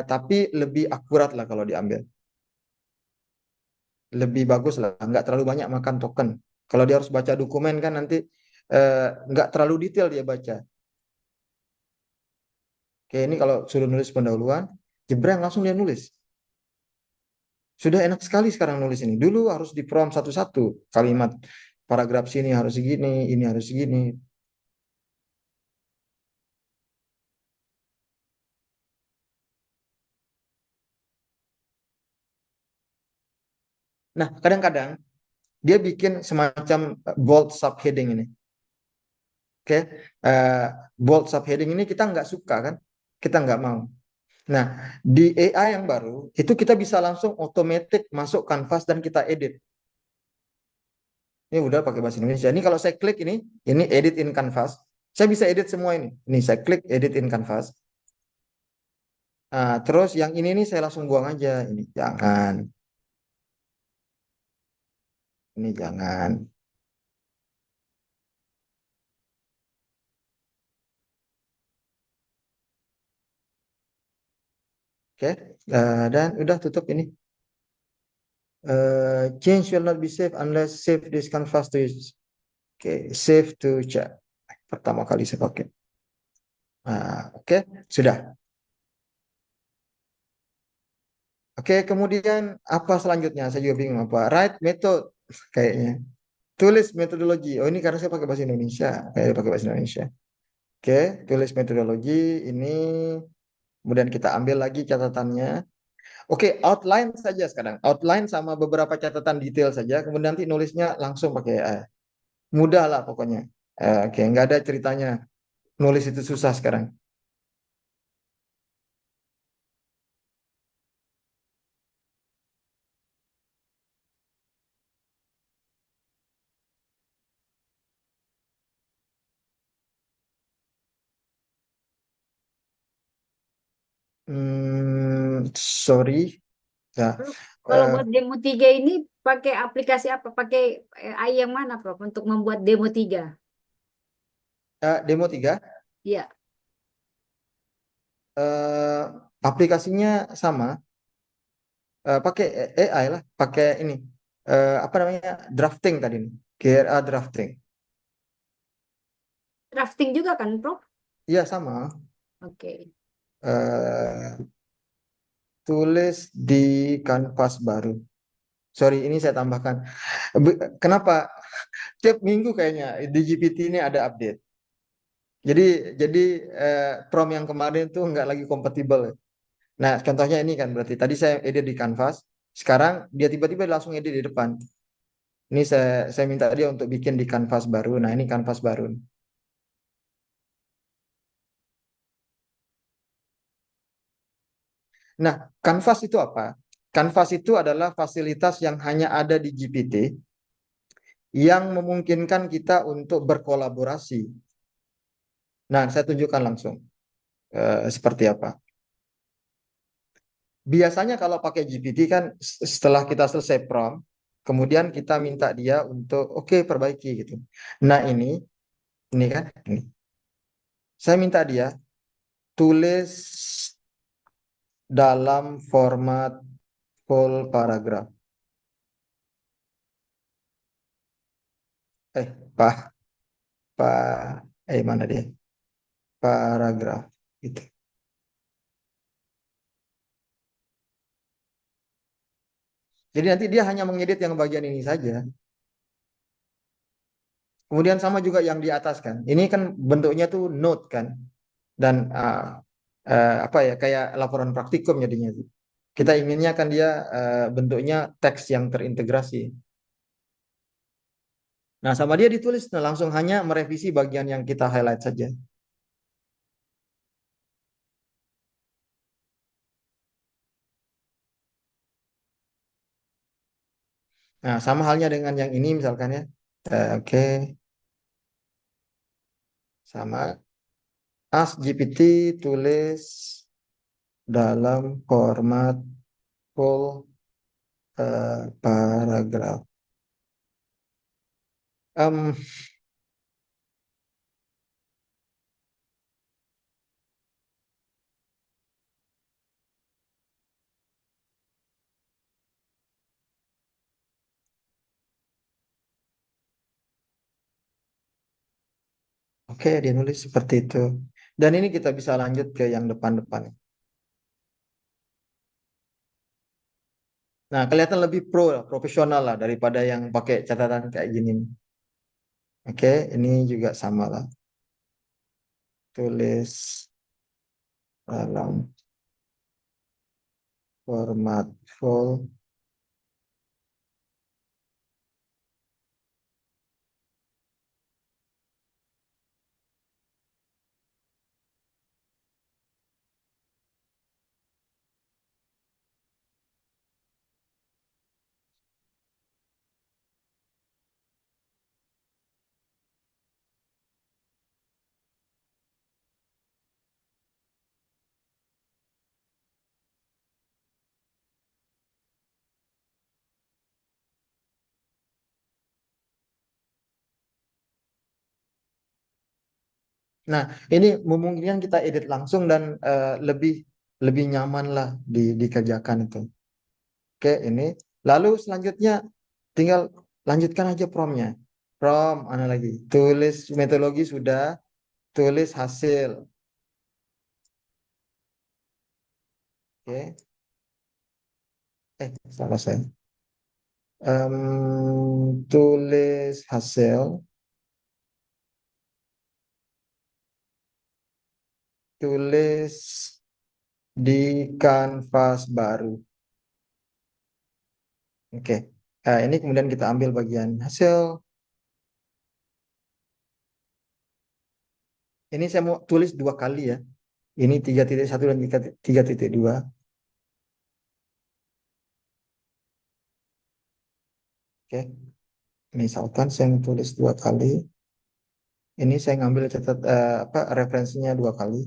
Tapi lebih akurat lah kalau diambil. Lebih bagus lah, nggak terlalu banyak makan token. Kalau dia harus baca dokumen kan nanti nggak terlalu detail dia baca. Oke, ini kalau sudah nulis pendahuluan, jebrang langsung dia nulis. Sudah enak sekali sekarang nulis ini. Dulu harus di prompt satu-satu kalimat. Paragraf sini harus segini, ini harus segini. Nah, kadang-kadang dia bikin semacam bold subheading ini. Oke, bold subheading ini kita nggak suka kan? Kita nggak mau. Nah, di AI yang baru, itu kita bisa langsung otomatis masuk kanvas dan kita edit. Ini udah pakai bahasa Indonesia. Ini kalau saya klik ini edit in canvas. Saya bisa edit semua ini. Ini saya klik edit in canvas. Nah, terus yang ini nih saya langsung buang aja. Ini jangan, ini jangan. Oke, dan udah tutup ini. Change will not be saved unless save this canvas to use. Oke, save to chat. Pertama kali saya pakai. Nah, oke, sudah. Oke, kemudian apa selanjutnya? Saya juga bingung apa. Write method kayaknya. Tulis metodologi. Oh, ini karena saya pakai bahasa Indonesia. Kayak pakai bahasa Indonesia. Oke, tulis metodologi ini. Kemudian kita ambil lagi catatannya. Oke, outline saja sekarang. Outline sama beberapa catatan detail saja. Kemudian nanti nulisnya langsung pakai AI. Mudah lah pokoknya. Oke, nggak ada ceritanya. Nulis itu susah sekarang. Sorry. Ya. Prof, kalau Eh, buat demo 3 ini pakai aplikasi apa? Pakai AI yang mana, Prof, untuk membuat demo 3? demo 3. Iya, eh, aplikasinya sama. Pakai AI lah. Pakai ini. Apa namanya? Drafting tadi nih. GRA drafting. drafting juga kan, Prof? Iya sama. Oke. Eh, tulis di kanvas baru. Sorry, ini saya tambahkan. Kenapa? Tiap minggu kayaknya di GPT ini ada update. Jadi jadi prompt yang kemarin tuh nggak lagi kompatibel. Nah, contohnya ini kan berarti tadi saya edit di kanvas, sekarang dia tiba-tiba langsung edit di depan. Ini saya minta dia untuk bikin di kanvas baru. Nah, ini kanvas baru. Nah, kanvas itu apa? Kanvas itu adalah fasilitas yang hanya ada di GPT yang memungkinkan kita untuk berkolaborasi. Nah, saya tunjukkan langsung seperti apa. Biasanya kalau pakai GPT kan setelah kita selesai prompt, kemudian kita minta dia untuk oke perbaiki gitu. Nah, ini kan ini. Saya minta dia tulis dalam format full paragraph. Eh, Pak, mana dia? Paragraf gitu. Jadi nanti dia hanya mengedit yang bagian ini saja. Kemudian sama juga yang di atas kan. Ini kan bentuknya tuh note kan. Dan apa ya kayak laporan praktikum jadinya. Kita inginnya kan dia bentuknya teks yang terintegrasi. Nah, sama dia ditulis nah, langsung hanya merevisi bagian yang kita highlight saja. Nah, sama halnya dengan yang ini misalkan ya. Oke, sama. Ask GPT tulis dalam format full paragraf. Em, oke, dia nulis seperti itu. Dan ini kita bisa lanjut ke yang depan-depan. Nah, kelihatan lebih profesional lah daripada yang pakai catatan kayak gini. Oke, ini juga sama lah. Tulis dalam format full. Nah, ini memungkinkan kita edit langsung dan lebih lebih nyaman lah dikerjakan itu. Oke, ini. Lalu selanjutnya tinggal lanjutkan aja promnya. Prom, mana lagi? Tulis metodologi sudah, tulis hasil. Oke. Salah saya. Tulis hasil, tulis di kanvas baru. Oke. Ini kemudian kita ambil bagian hasil. Ini saya mau tulis 2 kali ya. Ini 3.1 dan 3.2. Oke. Misalkan saya tulis 2 kali. Ini saya ngambil referensinya 2 kali.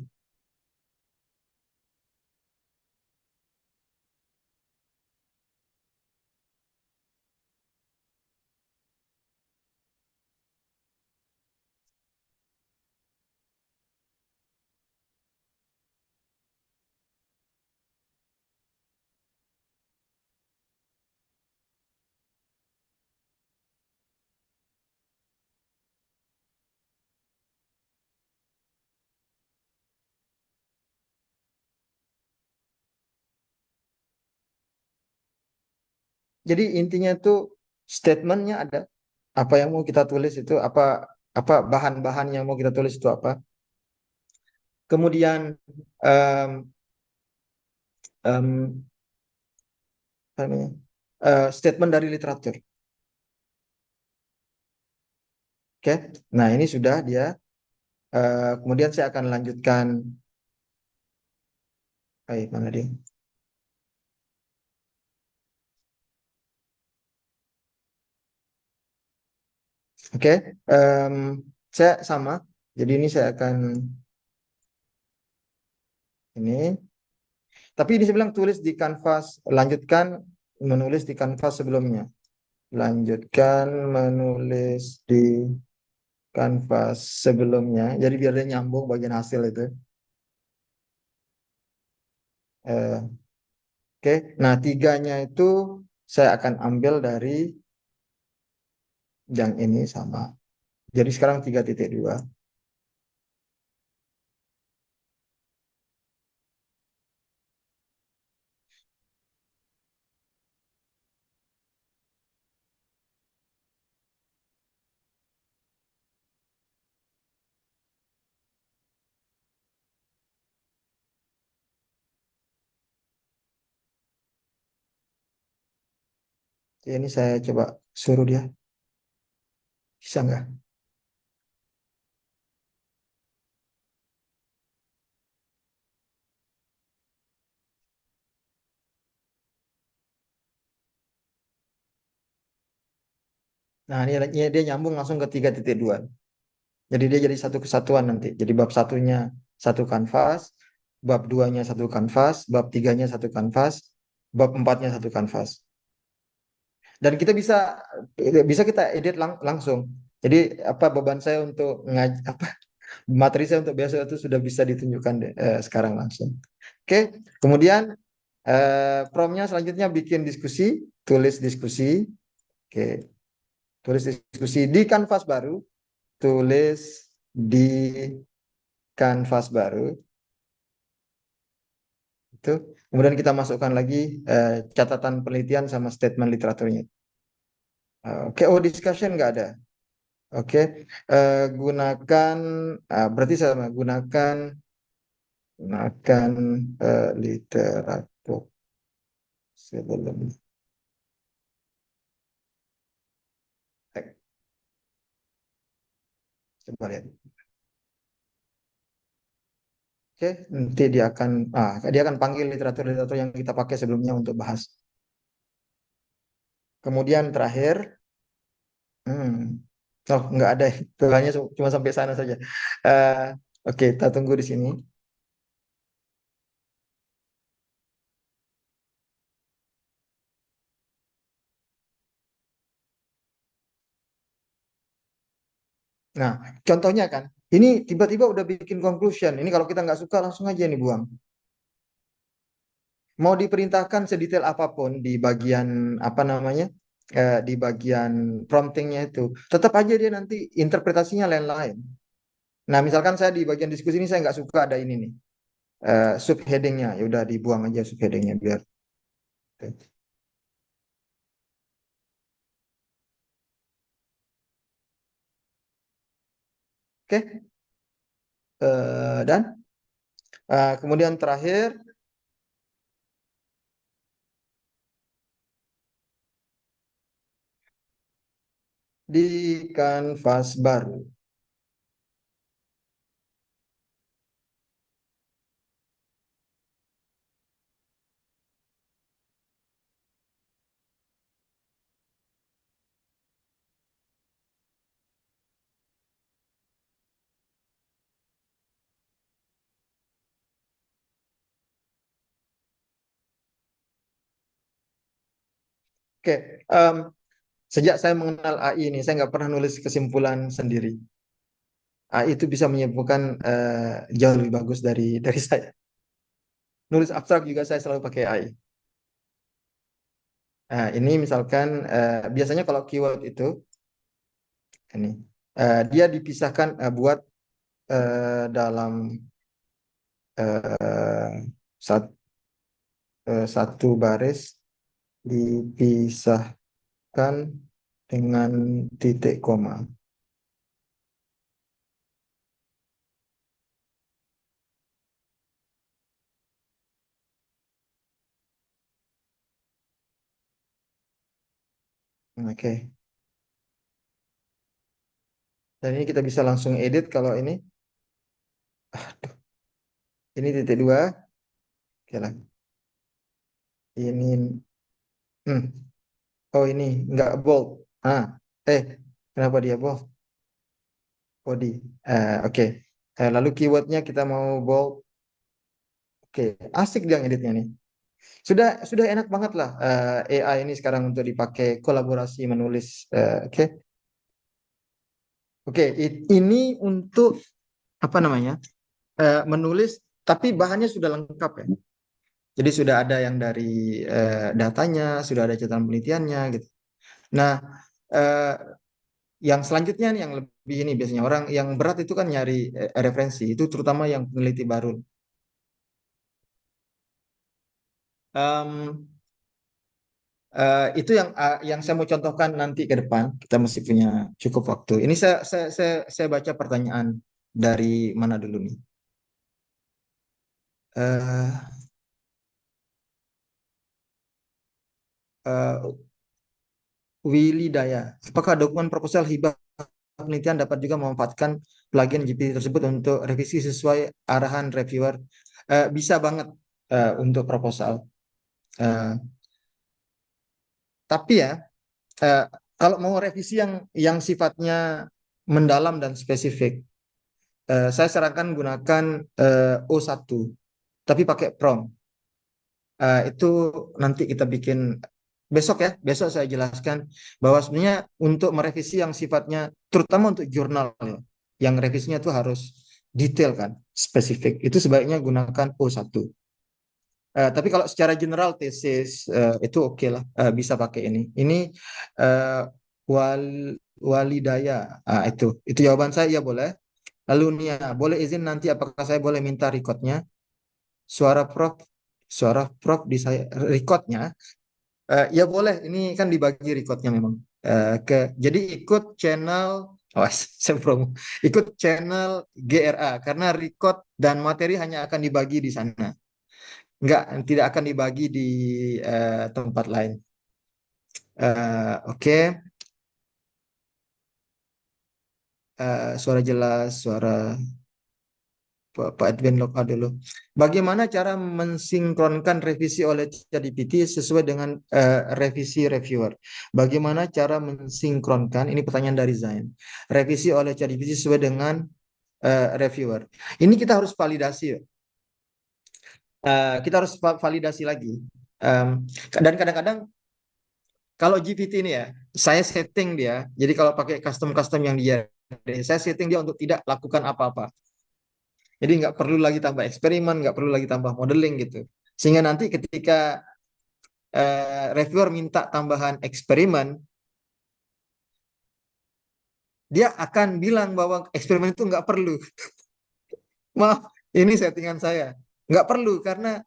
Jadi intinya itu statementnya ada. Apa yang mau kita tulis itu apa apa bahan-bahan yang mau kita tulis itu apa. Kemudian em, em, apa namanya? Statement dari literatur. Oke. Nah, ini sudah dia. Kemudian saya akan lanjutkan. Mana dia? Oke. em, saya sama. Jadi ini saya akan ini. Tapi ini saya bilang tulis di kanvas, lanjutkan menulis di kanvas sebelumnya. Lanjutkan menulis di kanvas sebelumnya. Jadi biar dia nyambung bagian hasil itu. Eh, Oke. Nah, 3-nya itu saya akan ambil dari yang ini sama. Jadi sekarang 3.2. Ini saya coba suruh dia. Bisa nggak? Nah, ini dia nyambung langsung ke 3.2. Jadi dia jadi satu kesatuan nanti. Jadi bab satunya satu kanvas, bab duanya satu kanvas, bab tiganya satu kanvas, bab empatnya satu kanvas. Dan kita bisa bisa kita edit langsung. Jadi apa beban saya untuk apa materi saya untuk besok itu sudah bisa ditunjukkan sekarang langsung. Oke, kemudian promnya selanjutnya bikin diskusi, tulis diskusi. Oke, tulis diskusi di kanvas baru, tulis di kanvas baru. Itu. Kemudian kita masukkan lagi catatan penelitian sama statement literaturnya. Oke, oh discussion nggak ada. Oke, gunakan berarti sama gunakan literatur sebelumnya. Coba lihat. Oke, nanti dia akan panggil literatur-literatur yang kita pakai sebelumnya untuk bahas. Kemudian terakhir, nggak ada, itu hanya cuma sampai sana saja. Eh, oke, kita tunggu di sini. Nah, contohnya kan, ini tiba-tiba udah bikin conclusion. Ini kalau kita nggak suka langsung aja nih buang. Mau diperintahkan sedetail apapun di bagian apa namanya, di bagian promptingnya itu, tetap aja dia nanti interpretasinya lain-lain. Nah, misalkan saya di bagian diskusi ini saya nggak suka ada ini nih, subheadingnya, ya udah dibuang aja subheadingnya biar. Oke. Dan kemudian terakhir, di kanvas baru. Oke, em, sejak saya mengenal AI ini, saya nggak pernah nulis kesimpulan sendiri. AI itu bisa menyimpulkan jauh lebih bagus dari saya. Nulis abstrak juga saya selalu pakai AI. Nah, ini misalkan biasanya kalau keyword itu ini dia dipisahkan buat dalam sat- satu baris dipisahkan dengan titik koma. Oke. Dan ini kita bisa langsung edit kalau ini. Ini titik dua. Oke lah. Ini, hmm. Oh ini nggak bold. Ah, kenapa dia bold? Body. Oke. Lalu keywordnya kita mau bold. Oke, asik dia editnya nih. Sudah enak banget lah AI ini sekarang untuk dipakai kolaborasi menulis. Oke. Oke, ini untuk apa namanya? Menulis, tapi bahannya sudah lengkap ya. Jadi sudah ada yang dari datanya, sudah ada catatan penelitiannya gitu. Nah, eh, yang selanjutnya nih yang lebih ini biasanya orang yang berat itu kan nyari referensi, itu terutama yang peneliti baru. Em, itu yang saya mau contohkan nanti ke depan. Kita mesti punya cukup waktu. Ini saya baca pertanyaan dari mana dulu nih? Eh, eh, Willy Daya, apakah dokumen proposal hibah penelitian dapat juga memanfaatkan plugin GPT tersebut untuk revisi sesuai arahan reviewer? Bisa banget untuk proposal. Eh, tapi ya, eh, kalau mau revisi yang sifatnya mendalam dan spesifik, saya sarankan gunakan O1, tapi pakai prompt. Itu nanti kita bikin besok ya, besok saya jelaskan bahwa sebenarnya untuk merevisi yang sifatnya, terutama untuk jurnal ya, yang revisinya itu harus detail kan, spesifik. Itu sebaiknya gunakan O1. Tapi kalau secara general tesis itu oke lah, bisa pakai ini. Ini eh, wal walidaya, itu jawaban saya ya boleh. Lalu Nia, boleh izin nanti apakah saya boleh minta recordnya? Suara Prof, suara Prof di saya recordnya. Ya boleh, ini kan dibagi recordnya memang. Jadi ikut channel, oh, saya promo, ikut channel GRA karena record dan materi hanya akan dibagi di sana. Tidak akan dibagi di tempat lain. Oke. Suara jelas, suara Pak Edwin log out dulu. Bagaimana cara mensinkronkan revisi oleh ChatGPT sesuai dengan revisi reviewer? Bagaimana cara mensinkronkan, ini pertanyaan dari Zain, revisi oleh ChatGPT sesuai dengan reviewer? Ini kita harus validasi. Kita harus validasi lagi. Dan kadang-kadang kalau GPT ini ya, saya setting dia. Jadi kalau pakai custom-custom yang dia Saya setting dia untuk tidak lakukan apa-apa. Jadi nggak perlu lagi tambah eksperimen, nggak perlu lagi tambah modeling gitu. Sehingga nanti ketika reviewer minta tambahan eksperimen, dia akan bilang bahwa eksperimen itu nggak perlu. Maaf, ini settingan saya. Nggak perlu karena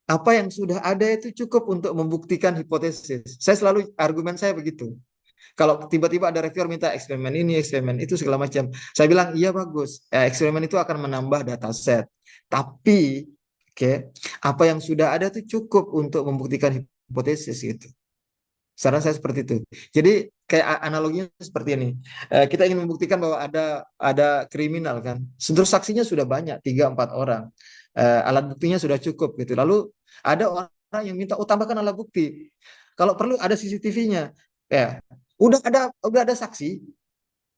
apa yang sudah ada itu cukup untuk membuktikan hipotesis. Saya selalu argumen saya begitu. Kalau tiba-tiba ada reviewer minta eksperimen ini, eksperimen itu segala macam, saya bilang iya bagus. Eksperimen itu akan menambah data set. Tapi, oke, apa yang sudah ada itu cukup untuk membuktikan hipotesis gitu. Saran saya seperti itu. Jadi kayak analoginya seperti ini. Kita ingin membuktikan bahwa ada kriminal kan. Terus saksinya sudah banyak, 3-4 orang. Alat buktinya sudah cukup gitu. Lalu ada orang yang minta, oh tambahkan alat bukti. Kalau perlu ada CCTV-nya. Ya, udah ada saksi,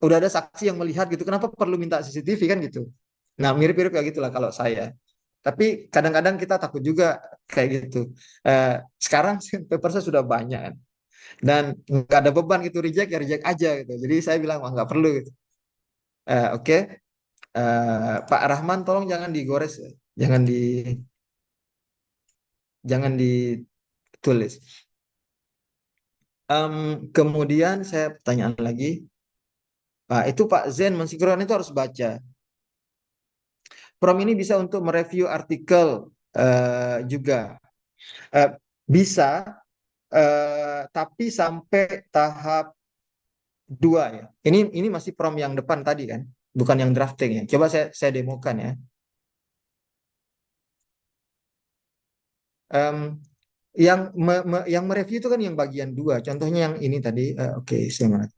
udah ada saksi yang melihat gitu. Kenapa perlu minta CCTV kan gitu? Nah, mirip-mirip kayak gitulah kalau saya. Tapi kadang-kadang kita takut juga kayak gitu. Sekarang paper saya sudah banyak kan dan nggak ada beban gitu, reject ya reject aja gitu, jadi saya bilang wah nggak perlu gitu. Oke. Pak Rahman tolong jangan digores ya. Jangan ditulis. Kemudian saya pertanyaan lagi, itu Pak Zen mensinkronkan itu harus baca Prom ini bisa untuk mereview artikel juga. Eh, Bisa, tapi sampai tahap 2 ya. Ini masih prom yang depan tadi kan, bukan yang drafting ya. Coba saya demokan ya. Em, yang mereview itu kan yang bagian 2. Contohnya yang ini tadi. Oke, semangat.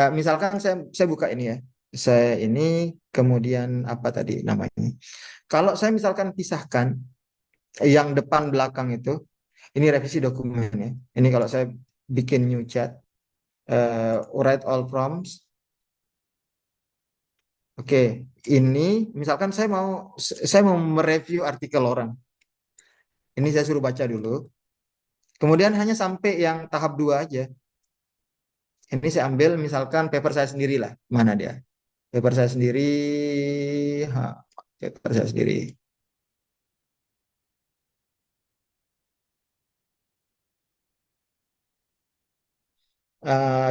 Misalkan saya buka ini ya. Saya ini kemudian apa tadi namanya? Kalau saya misalkan pisahkan yang depan belakang itu, ini revisi dokumen ya. Ini kalau saya bikin new chat, write all prompts. Oke, ini misalkan saya mau mereview artikel orang. Ini saya suruh baca dulu. Kemudian hanya sampai yang tahap 2 aja. Ini saya ambil misalkan paper saya sendiri lah. Mana dia? Paper saya sendiri. Ha, paper saya sendiri.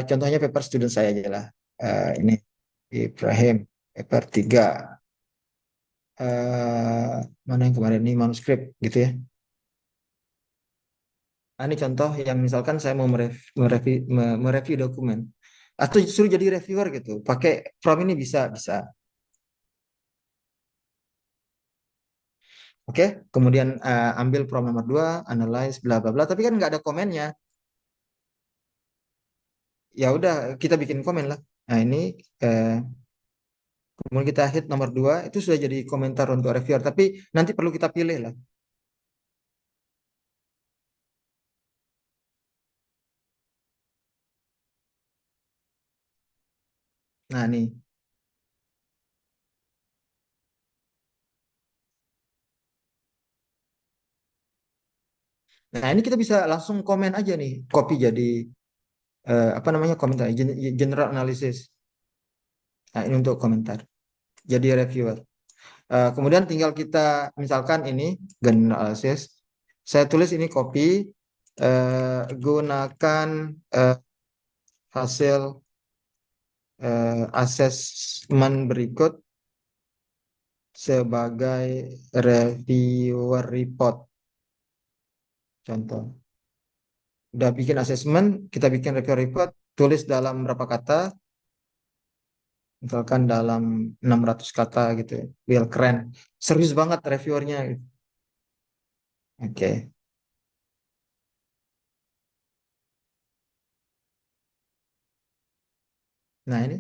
Contohnya paper student saya aja lah. Ini Ibrahim, paper 3. Mana yang kemarin ini manuskrip gitu ya. Ini contoh yang misalkan saya mau mereview dokumen atau suruh jadi reviewer gitu. Pakai prompt ini bisa. Oke, kemudian ambil prompt nomor 2, analyze bla bla bla, tapi kan nggak ada komennya. Ya udah kita bikin komen lah. Nah, ini kemudian kita hit nomor 2 itu sudah jadi komentar untuk reviewer, tapi nanti perlu kita pilih lah. Nah, nih. Nah, ini kita bisa langsung komen aja nih, copy jadi apa namanya komentar, general analysis. Nah, ini untuk komentar. Jadi reviewer. Kemudian tinggal kita misalkan ini general analysis. Saya tulis ini copy, gunakan hasil asesmen berikut sebagai reviewer report. Contoh. Udah bikin asesmen, kita bikin reviewer report, tulis dalam berapa kata, misalkan dalam 600 kata gitu ya. Biar keren. Serius banget reviewernya. Oke. Nah, ini.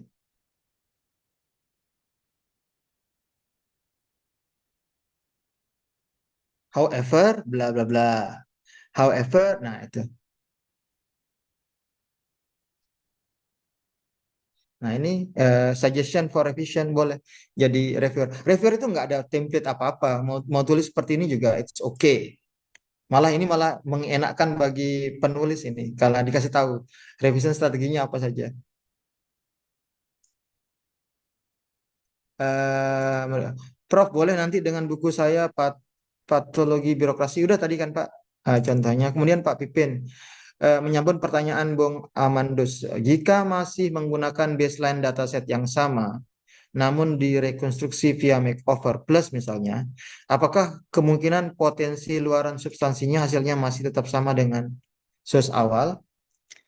However, bla bla bla. However, nah itu. Nah, ini suggestion for revision boleh jadi reviewer. Reviewer itu nggak ada template apa-apa. Mau tulis seperti ini juga it's okay. Malah ini malah mengenakkan bagi penulis ini kalau dikasih tahu revision strateginya apa saja. Eh, Prof, boleh nanti dengan buku saya patologi birokrasi. Udah tadi kan Pak, contohnya. Kemudian Pak Pipin menyambut pertanyaan Bung Amandus. Jika masih menggunakan baseline dataset yang sama, namun direkonstruksi via makeover plus misalnya, apakah kemungkinan potensi luaran substansinya hasilnya masih tetap sama dengan source awal?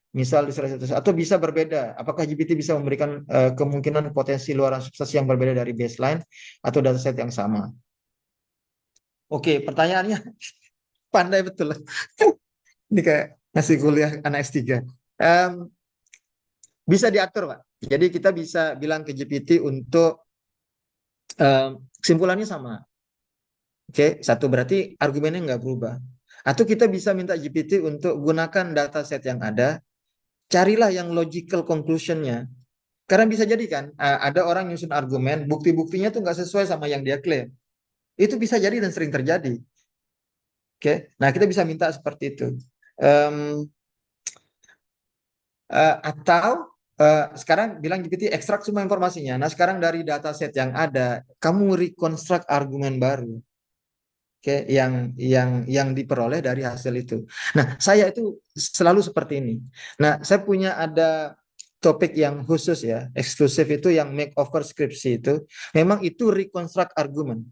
Misal di salah satu atau bisa berbeda. Apakah GPT bisa memberikan kemungkinan potensi luaran substansi yang berbeda dari baseline atau dataset yang sama? Oke, pertanyaannya pandai betul. Ini kayak ngasih kuliah anak S3. Em, bisa diatur, Pak. Jadi kita bisa bilang ke GPT untuk kesimpulannya sama. Oke, satu berarti argumennya nggak berubah. Atau kita bisa minta GPT untuk gunakan dataset yang ada, carilah yang logical conclusion-nya. Karena bisa jadi kan, ada orang nyusun argumen, bukti-buktinya tuh nggak sesuai sama yang dia klaim. Itu bisa jadi dan sering terjadi. Oke, nah kita bisa minta seperti itu. Em, atau sekarang bilang GPT ekstrak semua informasinya. Nah sekarang dari dataset yang ada, kamu reconstruct argumen baru. Oke, yang diperoleh dari hasil itu. Nah, saya itu selalu seperti ini. Nah, saya punya ada topik yang khusus ya, eksklusif itu yang makeover skripsi itu. Memang itu reconstruct argument.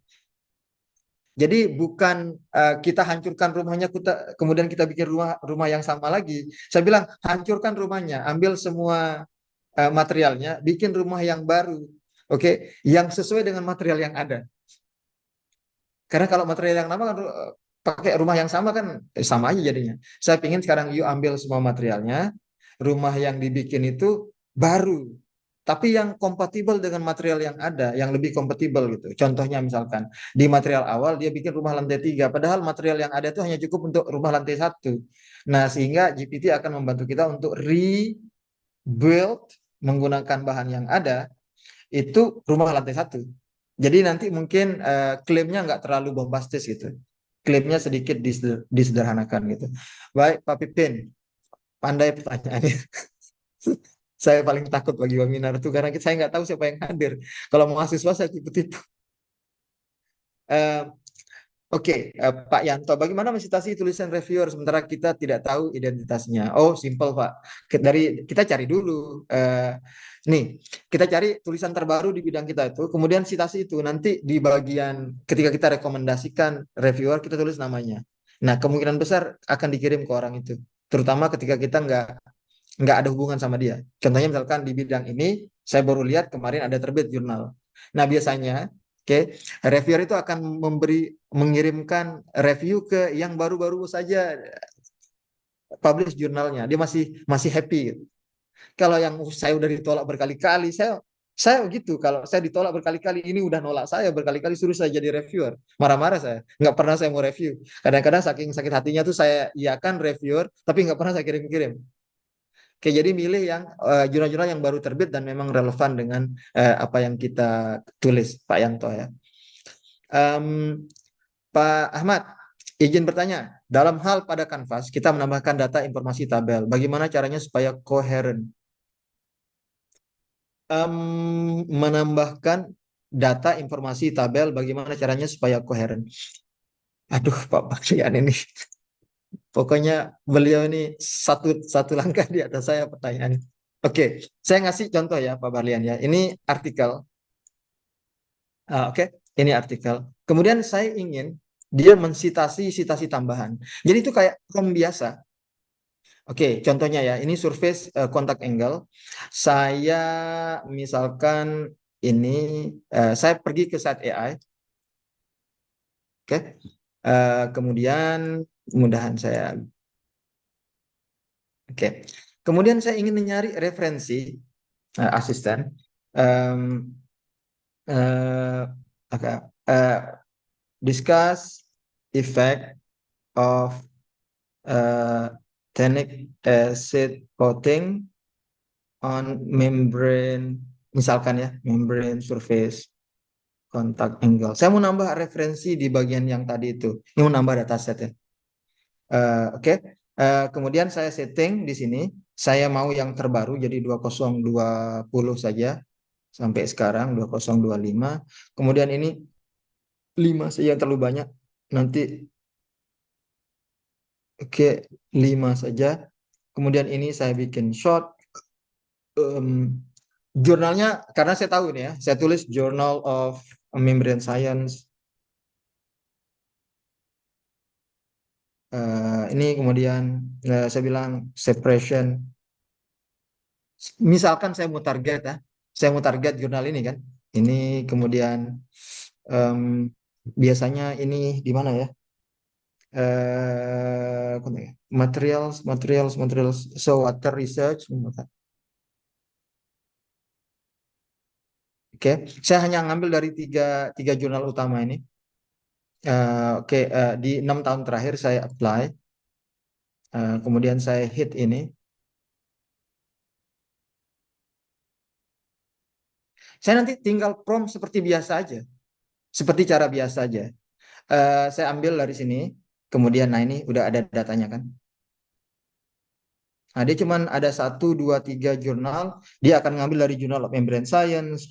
Jadi bukan kita hancurkan rumahnya, kemudian kita bikin rumah yang sama lagi. Saya bilang hancurkan rumahnya, ambil semua materialnya, bikin rumah yang baru, oke, yang sesuai dengan material yang ada. Karena kalau material yang lama kan pakai rumah yang sama kan sama aja jadinya. Saya pingin sekarang you ambil semua materialnya, rumah yang dibikin itu baru, tapi yang kompatibel dengan material yang ada, yang lebih kompatibel gitu. Contohnya misalkan di material awal dia bikin rumah lantai 3, padahal material yang ada itu hanya cukup untuk rumah lantai 1. Nah, sehingga GPT akan membantu kita untuk rebuild menggunakan bahan yang ada itu rumah lantai 1. Jadi nanti mungkin klaimnya nggak terlalu bombastis gitu. Klaimnya sedikit disederhanakan gitu. Baik, Pak Pipin, pandai pertanyaannya. Saya paling takut bagi webinar itu karena saya nggak tahu siapa yang hadir. Kalau mahasiswa saya tipu-tipu. Oke, Pak Yanto, bagaimana mensitasi tulisan reviewer sementara kita tidak tahu identitasnya? Oh, simple Pak. Dari kita cari dulu. Nih, kita cari tulisan terbaru di bidang kita itu, kemudian citasi itu nanti di bagian ketika kita rekomendasikan reviewer kita tulis namanya. Nah, kemungkinan besar akan dikirim ke orang itu, terutama ketika kita nggak ada hubungan sama dia. Contohnya misalkan di bidang ini, saya baru lihat kemarin ada terbit jurnal. Nah, biasanya reviewer itu akan mengirimkan review ke yang baru-baru saja publish jurnalnya. Dia masih happy. Kalau yang saya udah ditolak berkali-kali, saya gitu. Kalau saya ditolak berkali-kali, ini udah nolak saya berkali-kali suruh saya jadi reviewer. Marah-marah saya. Nggak pernah saya mau review. Kadang-kadang saking sakit hatinya tuh saya iakan reviewer, tapi nggak pernah saya kirim-kirim. Oke, jadi milih yang jurnal-jurnal yang baru terbit dan memang relevan dengan apa yang kita tulis, Pak Yanto ya. Pak Ahmad, izin bertanya. Dalam hal pada Canvas, kita menambahkan data informasi tabel. Bagaimana caranya supaya koheren? Menambahkan data informasi tabel, bagaimana caranya supaya koheren? Aduh, Pak Bakrian ini. Pokoknya beliau ini satu langkah di atas saya pertanyaannya. Oke, saya ngasih contoh ya Pak Barlian ya. Ini artikel. Oke, ini artikel. Kemudian saya ingin dia mensitasi tambahan. Jadi itu kayak form biasa. Oke, contohnya ya, ini surface contact angle. Saya misalkan ini, saya pergi ke site AI. Oke, kemudian mudahan saya. Oke, kemudian saya ingin mencari referensi asisten. Discuss effect of tannic acid coating on membrane, misalkan ya, membrane surface contact angle. Saya mau nambah referensi di bagian yang tadi itu. Ini mau nambah dataset ya. Oke. Kemudian saya setting di sini. Saya mau yang terbaru jadi 2020 saja. sampai sekarang 2025. Kemudian ini 5 saja yang terlalu banyak. Nanti oke 5 saja. Kemudian ini saya bikin short. Jurnalnya karena saya tahu ini ya, saya tulis Journal of Membrane Science. Ini kemudian saya bilang separation. Misalkan saya mau target ya, saya mau target jurnal ini kan. Ini kemudian em, biasanya ini di mana ya? Materials. So water research. Oke, saya hanya ngambil dari tiga jurnal utama ini. Oke, di 6 tahun terakhir saya apply. Kemudian saya hit ini. Saya nanti tinggal prompt seperti biasa aja, seperti cara biasa aja. Saya ambil dari sini, kemudian nah ini udah ada datanya kan. Nah, dia cuman ada 1, 2, 3 jurnal. Dia akan ngambil dari Journal of Membrane Science,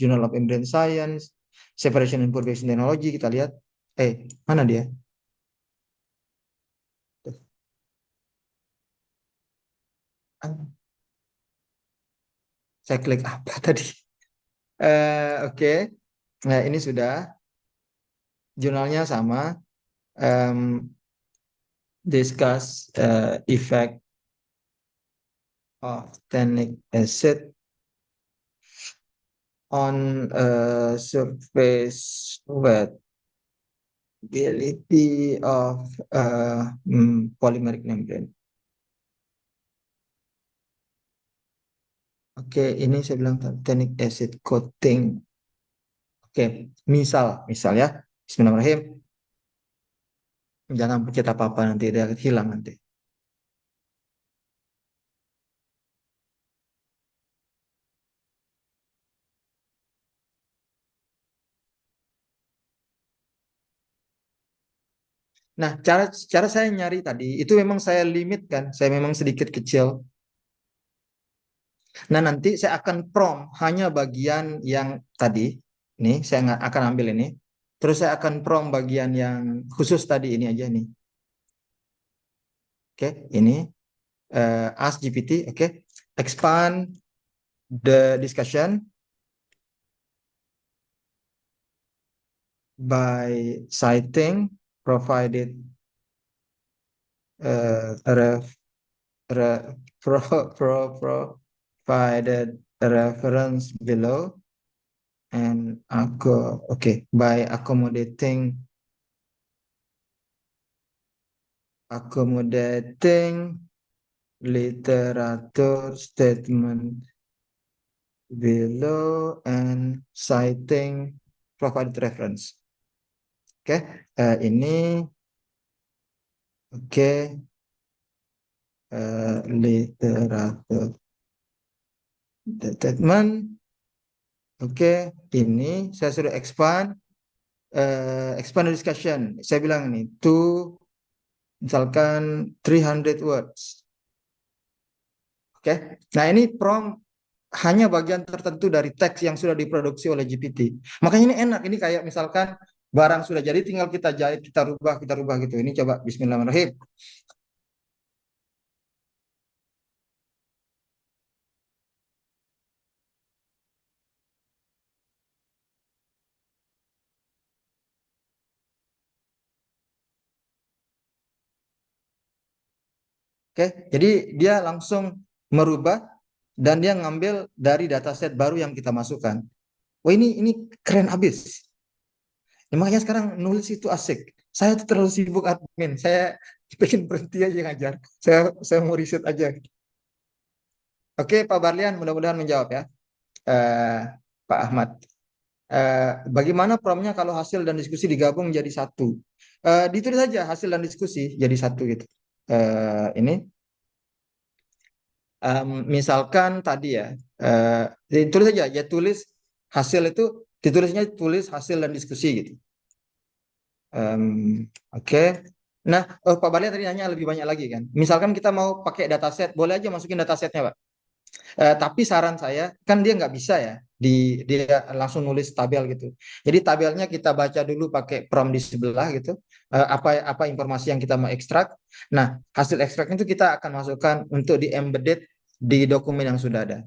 Separation and Purification Technology. Kita lihat. Mana dia? Saya klik apa tadi? Oke. Nah, ini sudah. Jurnalnya sama. Discuss effect of tannic acid on surface wettability of polymeric membrane. Oke, ini saya bilang tannic acid coating. Oke, misal ya. Bismillahirrahmanirrahim. Jangan pencet apa-apa nanti dia hilang nanti. Nah, cara saya nyari tadi itu memang saya limitkan, saya memang sedikit kecil. Nah, nanti saya akan prompt hanya bagian yang tadi. Nih, saya akan ambil ini. Terus saya akan prompt bagian yang khusus tadi ini aja nih. Oke, ini ask GPT. Oke, expand the discussion by citing provided provided reference below and by accommodating literature statement below and citing provided reference. Oke, ini literature statement. Oke, ini saya sudah expand discussion. Saya bilang ini misalkan 300 words. Oke, nah ini prompt hanya bagian tertentu dari teks yang sudah diproduksi oleh GPT. Makanya ini enak. Ini kayak misalkan barang sudah jadi, tinggal kita jahit, kita rubah gitu. Ini coba Bismillahirrahmanirrahim. Oke, jadi dia langsung merubah dan dia ngambil dari dataset baru yang kita masukkan. Wah, ini keren abis. Ya, makanya sekarang nulis itu asik. Saya tuh terlalu sibuk admin. Saya pengen berhenti aja ngajar. Saya mau riset aja. Oke, Pak Barlian, mudah-mudahan menjawab ya. Pak Ahmad. Bagaimana promptnya kalau hasil dan diskusi digabung jadi satu? Ditulis saja hasil dan diskusi jadi satu gitu. Ini misalkan tadi ya, ditulis saja ya, tulis hasil itu tulis hasil dan diskusi gitu. Oke. Nah, Pak Barlian tadi nanya lebih banyak lagi kan. Misalkan kita mau pakai dataset, boleh aja masukin datasetnya Pak. Tapi saran saya kan dia nggak bisa ya. dia langsung nulis tabel gitu. Jadi tabelnya kita baca dulu pakai prompt di sebelah gitu. Apa informasi yang kita mau ekstrak. Nah, hasil ekstraknya itu kita akan masukkan untuk di embedded di dokumen yang sudah ada.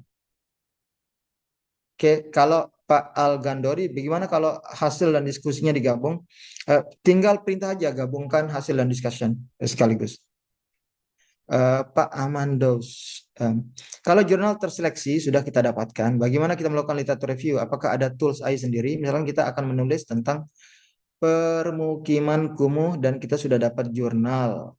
Oke, kalau Pak Al Gandori, bagaimana kalau hasil dan diskusinya digabung? Tinggal perintah aja gabungkan hasil dan discussion sekaligus. Pak Amandos, kalau jurnal terseleksi sudah kita dapatkan, bagaimana kita melakukan literatur review? Apakah ada tools AI sendiri? Misalkan kita akan menulis tentang permukiman kumuh dan kita sudah dapat jurnal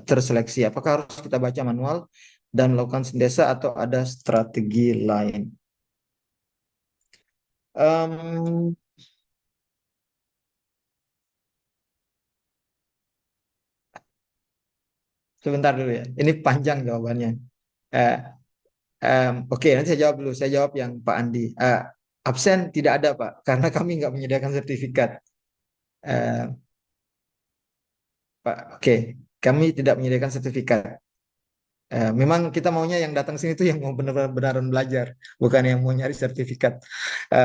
terseleksi. Apakah harus kita baca manual dan melakukan sintesa atau ada strategi lain? Sebentar dulu ya. Ini panjang jawabannya. Eh, Oke, nanti saya jawab dulu. Saya jawab yang Pak Andi. Absen tidak ada, Pak, karena kami nggak menyediakan sertifikat. Eh, Pak, oke, kami tidak menyediakan sertifikat. Memang kita maunya yang datang sini tuh yang mau benar-benar belajar, bukan yang mau nyari sertifikat.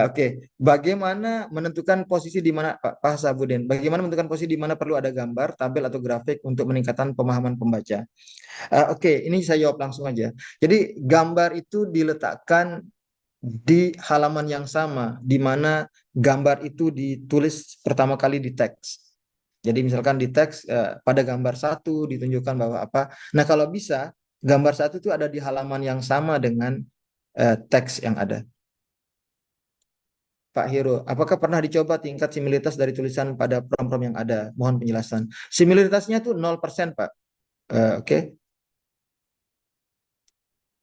Oke, bagaimana menentukan posisi di mana, Pak Sabudin? Bagaimana menentukan posisi di mana perlu ada gambar, tabel atau grafik untuk meningkatkan pemahaman pembaca? Oke, ini saya jawab langsung aja. Jadi gambar itu diletakkan di halaman yang sama, di mana gambar itu ditulis pertama kali di teks. Jadi misalkan di teks pada gambar satu ditunjukkan bahwa apa. Nah kalau bisa gambar satu itu ada di halaman yang sama dengan teks yang ada. Pak Hiro, apakah pernah dicoba tingkat similaritas dari tulisan pada prompt-prompt yang ada? Mohon penjelasan. Similaritasnya tuh 0%, Pak. Oke.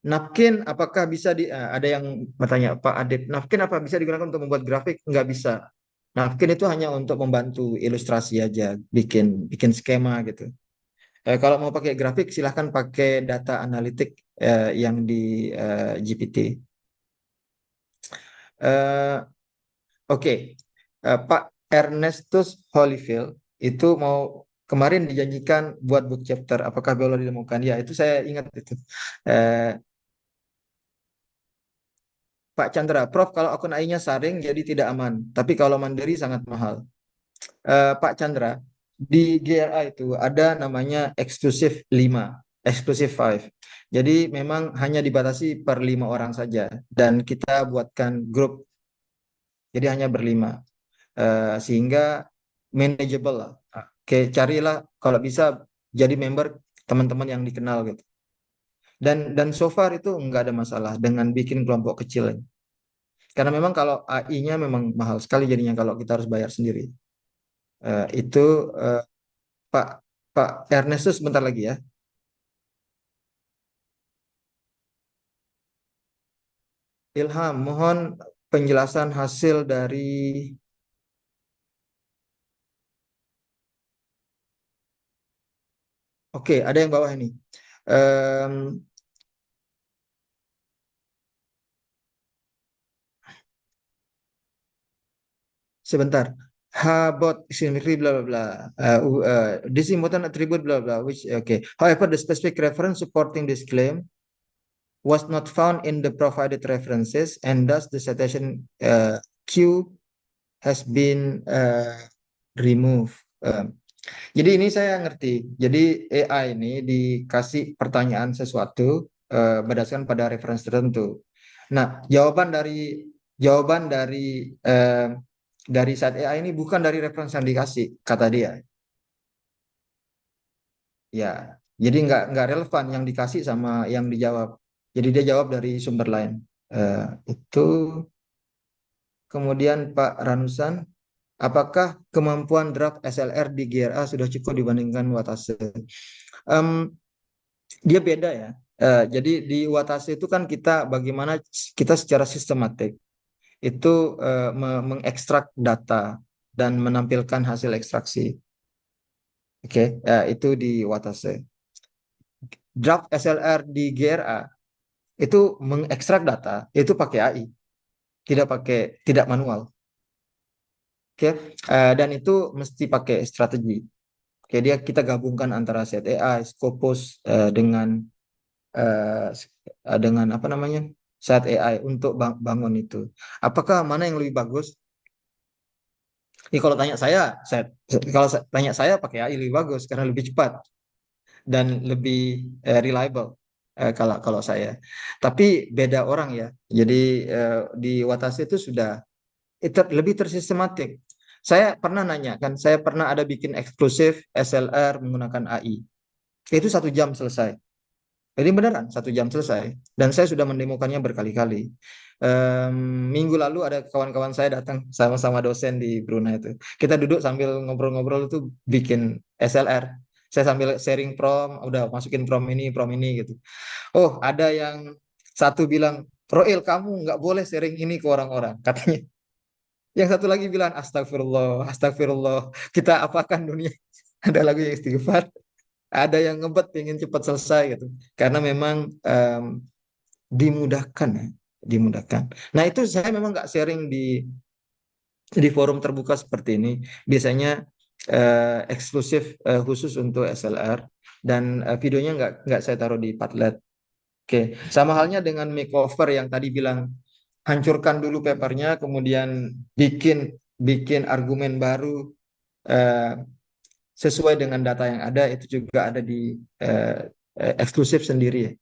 Napkin apakah bisa ada yang bertanya, Pak Adib, napkin apa bisa digunakan untuk membuat grafik? Nggak bisa. Napkin itu hanya untuk membantu ilustrasi aja, bikin skema gitu. Kalau mau pakai grafik silahkan pakai data analitik yang di GPT. Oke, Pak Ernestus Holyfield itu mau kemarin dijanjikan buat book chapter. Apakah boleh ditemukan? Ya, itu saya ingat itu. Pak Chandra, Prof, kalau akun AI-nya saring jadi tidak aman, tapi kalau mandiri sangat mahal. Pak Chandra, di GRA itu ada namanya eksklusif 5, eksklusif 5. Jadi memang hanya dibatasi per 5 orang saja dan kita buatkan grup. Jadi hanya berlima. Sehingga manageable lah. Oke, carilah kalau bisa jadi member teman-teman yang dikenal gitu. Dan so far itu nggak ada masalah dengan bikin kelompok kecil. Karena memang kalau AI-nya memang mahal sekali jadinya kalau kita harus bayar sendiri. Itu Pak Pak Ernestus sebentar lagi ya. Ilham, mohon penjelasan hasil dari. Oke, ada yang bawah ini. Sebentar. About symmetry blah blah blah. This important attribute blah blah. Which okay. However, the specific reference supporting this claim was not found in the provided references, and thus the citation Q has been removed. Jadi ini saya ngerti. Jadi AI ini dikasih pertanyaan sesuatu berdasarkan pada referensi tertentu. Nah, jawaban dari site AI ini bukan dari referensi yang dikasih, kata dia. Ya, jadi nggak relevan yang dikasih sama yang dijawab. Jadi dia jawab dari sumber lain. Itu kemudian Pak Ranusan, apakah kemampuan draft SLR di GRA sudah cukup dibandingkan Watase? Dia beda ya. Jadi di Watase itu kan bagaimana kita secara sistematik itu mengekstrak data dan menampilkan hasil ekstraksi. Oke, itu di Watase. Draft SLR di GRA itu mengekstrak data itu pakai AI, tidak manual. Oke, dan itu mesti pakai strategi. Oke, kita gabungkan antara set AI, Scopus dengan apa namanya saat AI untuk bangun itu. Apakah mana yang lebih bagus? Kalau tanya kalau tanya saya pakai AI lebih bagus karena lebih cepat dan lebih reliable kalau kalau saya. Tapi beda orang ya. Jadi di Watasi itu sudah lebih tersistematik. Saya pernah nanya kan, saya pernah ada bikin eksklusif SLR menggunakan AI. Itu 1 jam selesai. Jadi beneran 1 jam selesai. Dan saya sudah mendemokannya berkali-kali. Minggu lalu ada kawan-kawan saya datang sama-sama dosen di Brunei itu. Kita duduk sambil ngobrol-ngobrol itu bikin SLR. Saya sambil sharing prom, udah masukin prom ini gitu. Oh, ada yang satu bilang, Roel kamu nggak boleh sharing ini ke orang-orang, katanya. Yang satu lagi bilang, astagfirullah, astagfirullah, kita apakan dunia. Ada lagu yang istighfar, ada yang ngebet pengen cepat selesai gitu. Karena memang dimudahkan ya, dimudahkan. Nah itu saya memang nggak sharing di forum terbuka seperti ini. Biasanya eksklusif khusus untuk SLR dan videonya nggak saya taruh di Padlet. Oke, sama halnya dengan makeover yang tadi bilang hancurkan dulu papernya, kemudian bikin bikin argumen baru eh, sesuai dengan data yang ada itu juga ada di eksklusif sendiri ya.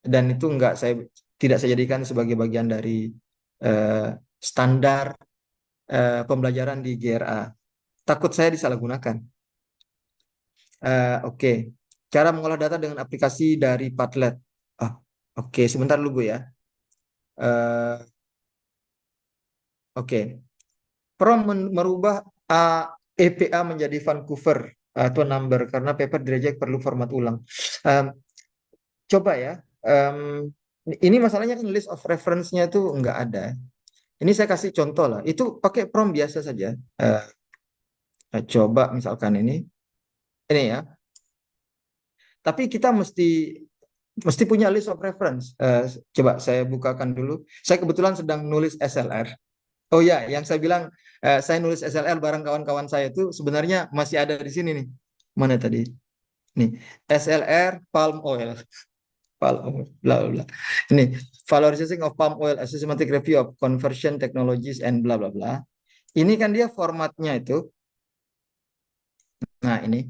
Dan itu tidak saya jadikan sebagai bagian dari eh, standar pembelajaran di GRA. Takut saya disalahgunakan. Oke, cara mengolah data dengan aplikasi dari Padlet. Ah, oke, sebentar dulu Bu ya. Eh, oke, Prom merubah EPA menjadi Vancouver atau number karena paper direject perlu format ulang. Em, Coba ya. Ini masalahnya kan list of reference-nya itu nggak ada. Ini saya kasih contoh lah. Itu pakai prom biasa saja. Coba misalkan ini ya. Tapi kita mesti punya list of reference. Coba saya bukakan dulu. Saya kebetulan sedang nulis SLR. Oh ya, yang saya bilang saya nulis SLR bareng kawan-kawan saya itu sebenarnya masih ada di sini nih. Mana tadi? Nih, SLR palm oil. Palm oil, bla bla bla. Ini valorization of palm oil, a systematic review of conversion technologies and bla bla bla. Ini kan dia formatnya itu. Nah, ini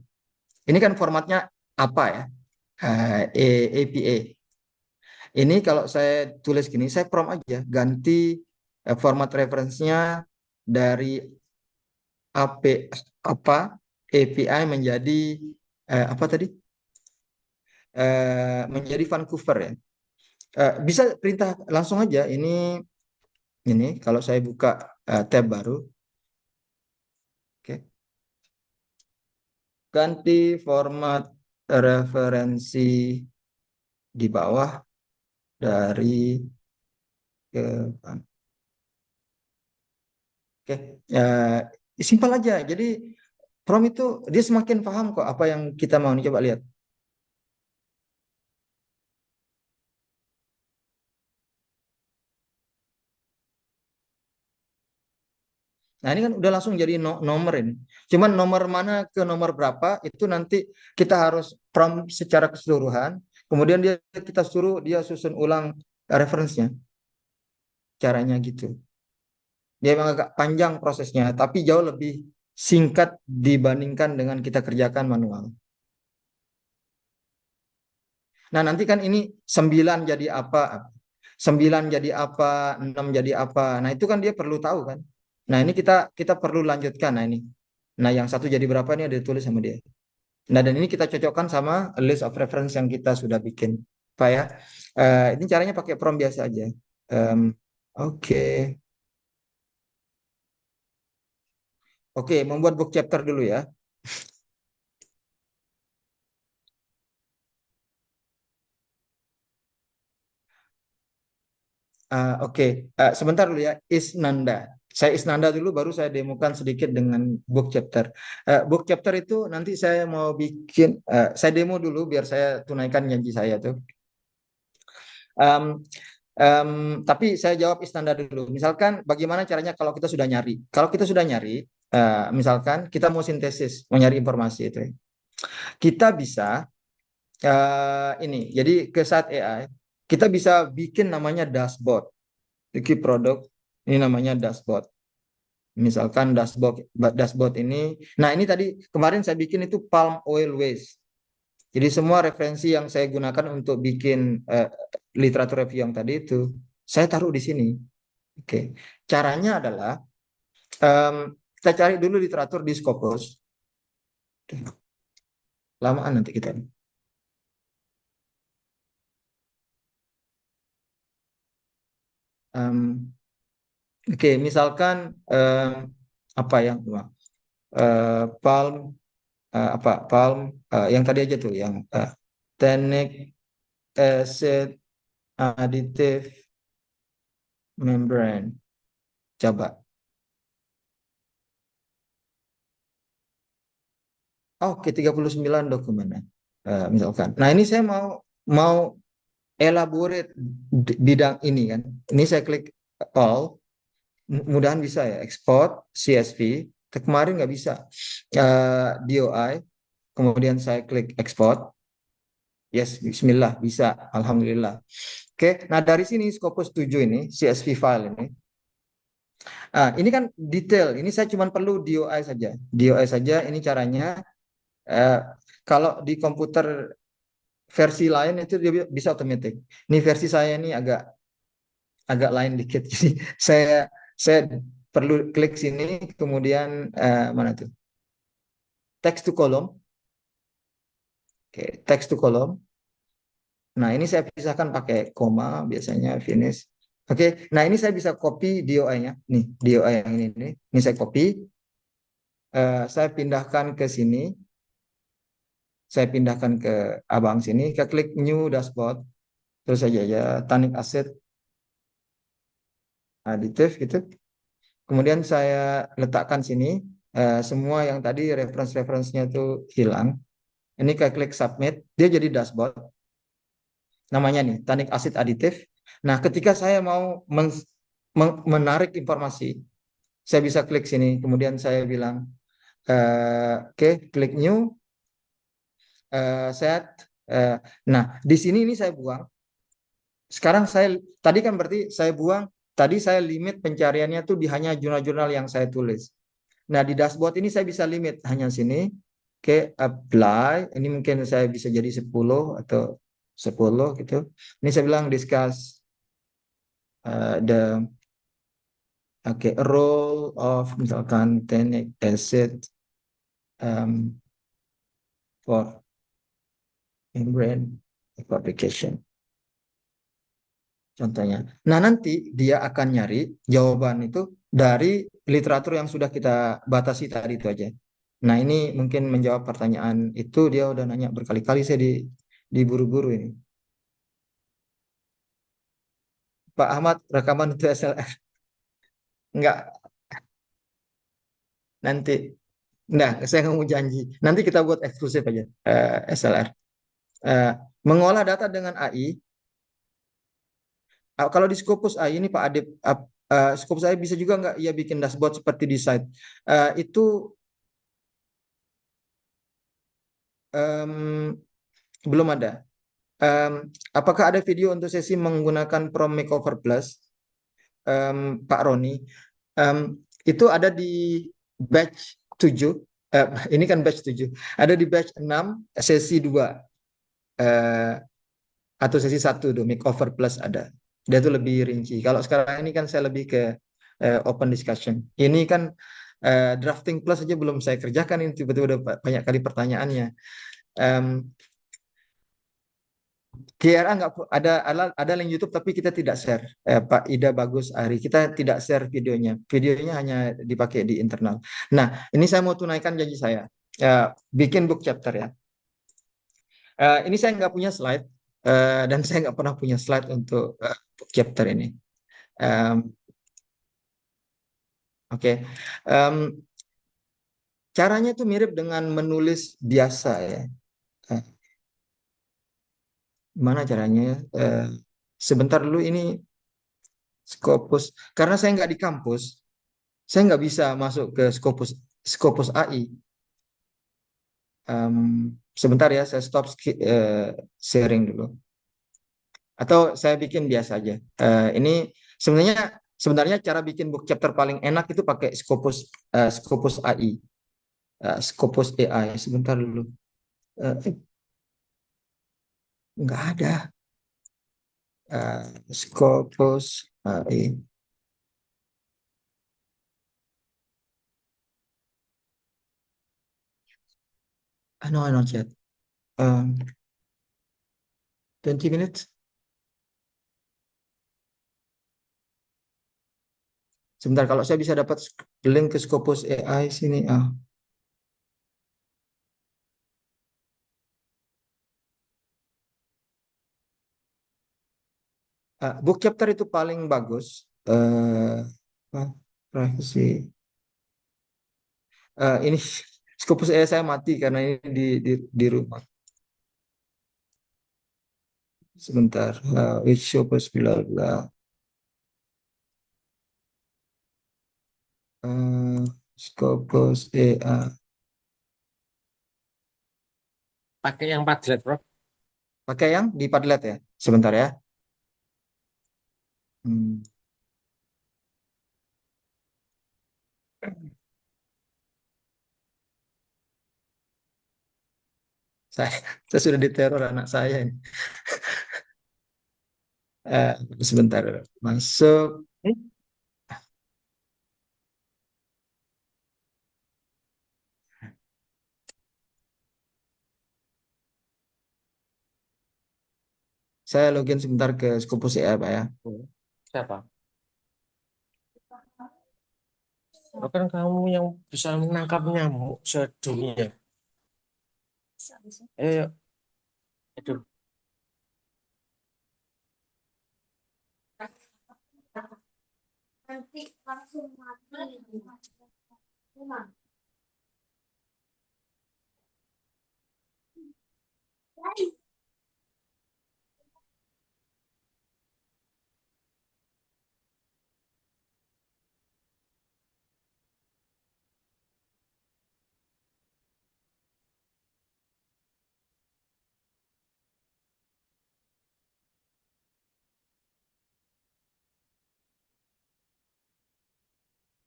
kan formatnya apa ya? APA. Ini kalau saya tulis gini, saya prompt aja, ganti format referensinya dari AP apa API menjadi apa tadi? Menjadi Vancouver ya. Bisa perintah langsung aja. Ini kalau saya buka tab baru, oke. Ganti format referensi di bawah dari ke oke. Simpel aja. Jadi prompt itu dia semakin paham kok apa yang kita mau. Coba lihat. Nah, ini kan udah langsung jadi nomor ini. Cuman nomor mana ke nomor berapa itu nanti kita harus prompt secara keseluruhan. Kemudian kita suruh dia susun ulang referensinya. Caranya gitu. Dia memang agak panjang prosesnya, tapi jauh lebih singkat dibandingkan dengan kita kerjakan manual. Nah, nanti kan ini 9 jadi apa, 9 jadi apa, 6 jadi apa. Nah, itu kan dia perlu tahu kan. Nah, ini kita perlu lanjutkan. Nah, ini. Nah, yang satu jadi berapa ini ada ditulis sama dia. Nah, dan ini kita cocokkan sama list of reference yang kita sudah bikin. Pak ya. Ini caranya pakai prompt biasa aja. Oke. Oke, membuat book chapter dulu ya. Oke, sebentar dulu ya. Isnanda. Saya Isnanda dulu, baru saya demokan sedikit dengan book chapter. Book chapter itu nanti saya mau bikin, saya demo dulu biar saya tunaikan janji saya tuh. Um, tapi saya jawab Isnanda dulu. Misalkan bagaimana caranya kalau kita sudah nyari? Kalau kita sudah nyari, misalkan kita mau sintesis, mau nyari informasi itu, kita bisa ini. Jadi ke saat AI. kita bisa bikin namanya dashboard. Wiki produk ini namanya dashboard. Misalkan dashboard ini. Nah, ini tadi kemarin saya bikin itu palm oil waste. Jadi semua referensi yang saya gunakan untuk bikin literatur review yang tadi itu saya taruh di sini. Oke. Caranya adalah kita cari dulu literatur di Scopus. Lamaan nanti kita. Oke, misalkan apa yang Palm Palm yang tadi aja tuh yang tannic acid additive membrane. Coba. Oke, 39 dokumennya. Misalkan. Nah, ini saya mau elaborate bidang ini kan. Ini saya klik all. Mudahan bisa ya, export CSV. Kemarin nggak bisa. DOI. Kemudian saya klik export. Yes, bismillah, bisa. Alhamdulillah. Oke, nah dari sini Scopus 7 ini, CSV file ini. Ini kan detail. Ini saya cuma perlu DOI saja. DOI saja, ini caranya. Kalau di komputer versi lain itu dia bisa otomatis. Ini versi saya ini agak lain dikit. Jadi saya perlu klik sini, kemudian mana tuh? Text to column. Oke, text to column. Nah, ini saya pisahkan pakai koma biasanya finish. Oke, nah ini saya bisa copy DOI-nya. Nih, DOI yang ini nih. Ini saya copy. Saya pindahkan ke sini. Saya pindahkan ke abang sini. Kita klik new dashboard. Terus saja ya, tannic acid additive gitu. Kemudian saya letakkan sini. Semua yang tadi reference-reference-nya itu hilang. Ini saya klik submit. Dia jadi dashboard. Namanya nih, tannic acid additive. Nah, ketika saya mau menarik informasi, saya bisa klik sini. Kemudian saya bilang, oke, klik new, set. Nah, di sini ini saya buang. Sekarang tadi kan berarti saya buang, tadi saya limit pencariannya tuh di hanya jurnal-jurnal yang saya tulis. Nah, di dashboard ini saya bisa limit hanya sini. Oke, apply. Ini mungkin saya bisa jadi 10 atau 10 gitu. Ini saya bilang discuss the role of misalkan tannic acid for membrane application. Contohnya. Nah, nanti dia akan nyari jawaban itu dari literatur yang sudah kita batasi tadi itu aja. Nah, ini mungkin menjawab pertanyaan itu dia udah nanya berkali-kali, saya diburu-buru ini. Pak Ahmad, rekaman itu SLR. Enggak, nanti. Enggak, saya nggak mau janji. Nanti kita buat eksklusif aja SLR. Mengolah data dengan AI. Kalau di Scopus AI ini Pak Adib, Scopus AI bisa juga nggak ya bikin dashboard seperti di site. Itu belum ada. Apakah ada video untuk sesi menggunakan Prom Makeover Plus, Pak Roni? Itu ada di batch 7. Ini kan batch 7. Ada di batch 6, sesi 2. Atau sesi 1 tuh, Makeover Plus ada. Dia tuh lebih rinci. Kalau sekarang ini kan saya lebih ke open discussion. Ini kan drafting plus aja belum saya kerjakan, ini tiba-tiba udah banyak kali pertanyaannya. KRA nggak ada link YouTube tapi kita tidak share. Pak Ida Bagus Ari, kita tidak share videonya. Videonya hanya dipakai di internal. Nah, ini saya mau tunaikan janji saya. Bikin book chapter ya. Ini saya nggak punya slide dan saya nggak pernah punya slide untuk book chapter ini. Oke. Caranya itu mirip dengan menulis biasa ya. Gimana caranya? Sebentar dulu ini Scopus. Karena saya nggak di kampus, saya nggak bisa masuk ke Scopus AI. Sebentar ya, saya stop sharing dulu. Atau saya bikin biasa aja. Ini sebenarnya sebenarnya cara bikin book chapter paling enak itu pakai Scopus, Scopus AI, Scopus AI. Sebentar dulu. Eh, nggak ada. Scopus AI. No, not yet. 20 minutes. Sebentar, kalau saya bisa dapat link ke Scopus AI sini. Book chapter itu paling bagus. Apa? Privacy. Ini Scopus AI saya mati karena ini di rumah. Sebentar. Which Scopus bla bla. Scopus AI. Pakai yang Padlet, Prof. Pakai yang di Padlet ya. Sebentar ya. Hmm. Saya, saya sudah diteror anak saya ini. Eh, Sebentar. Masuk. Saya login sebentar ke Scopus AI, Pak ya. Siapa? Kan kamu yang bisa menangkap nyamuk sedunia. Ayo, aduh.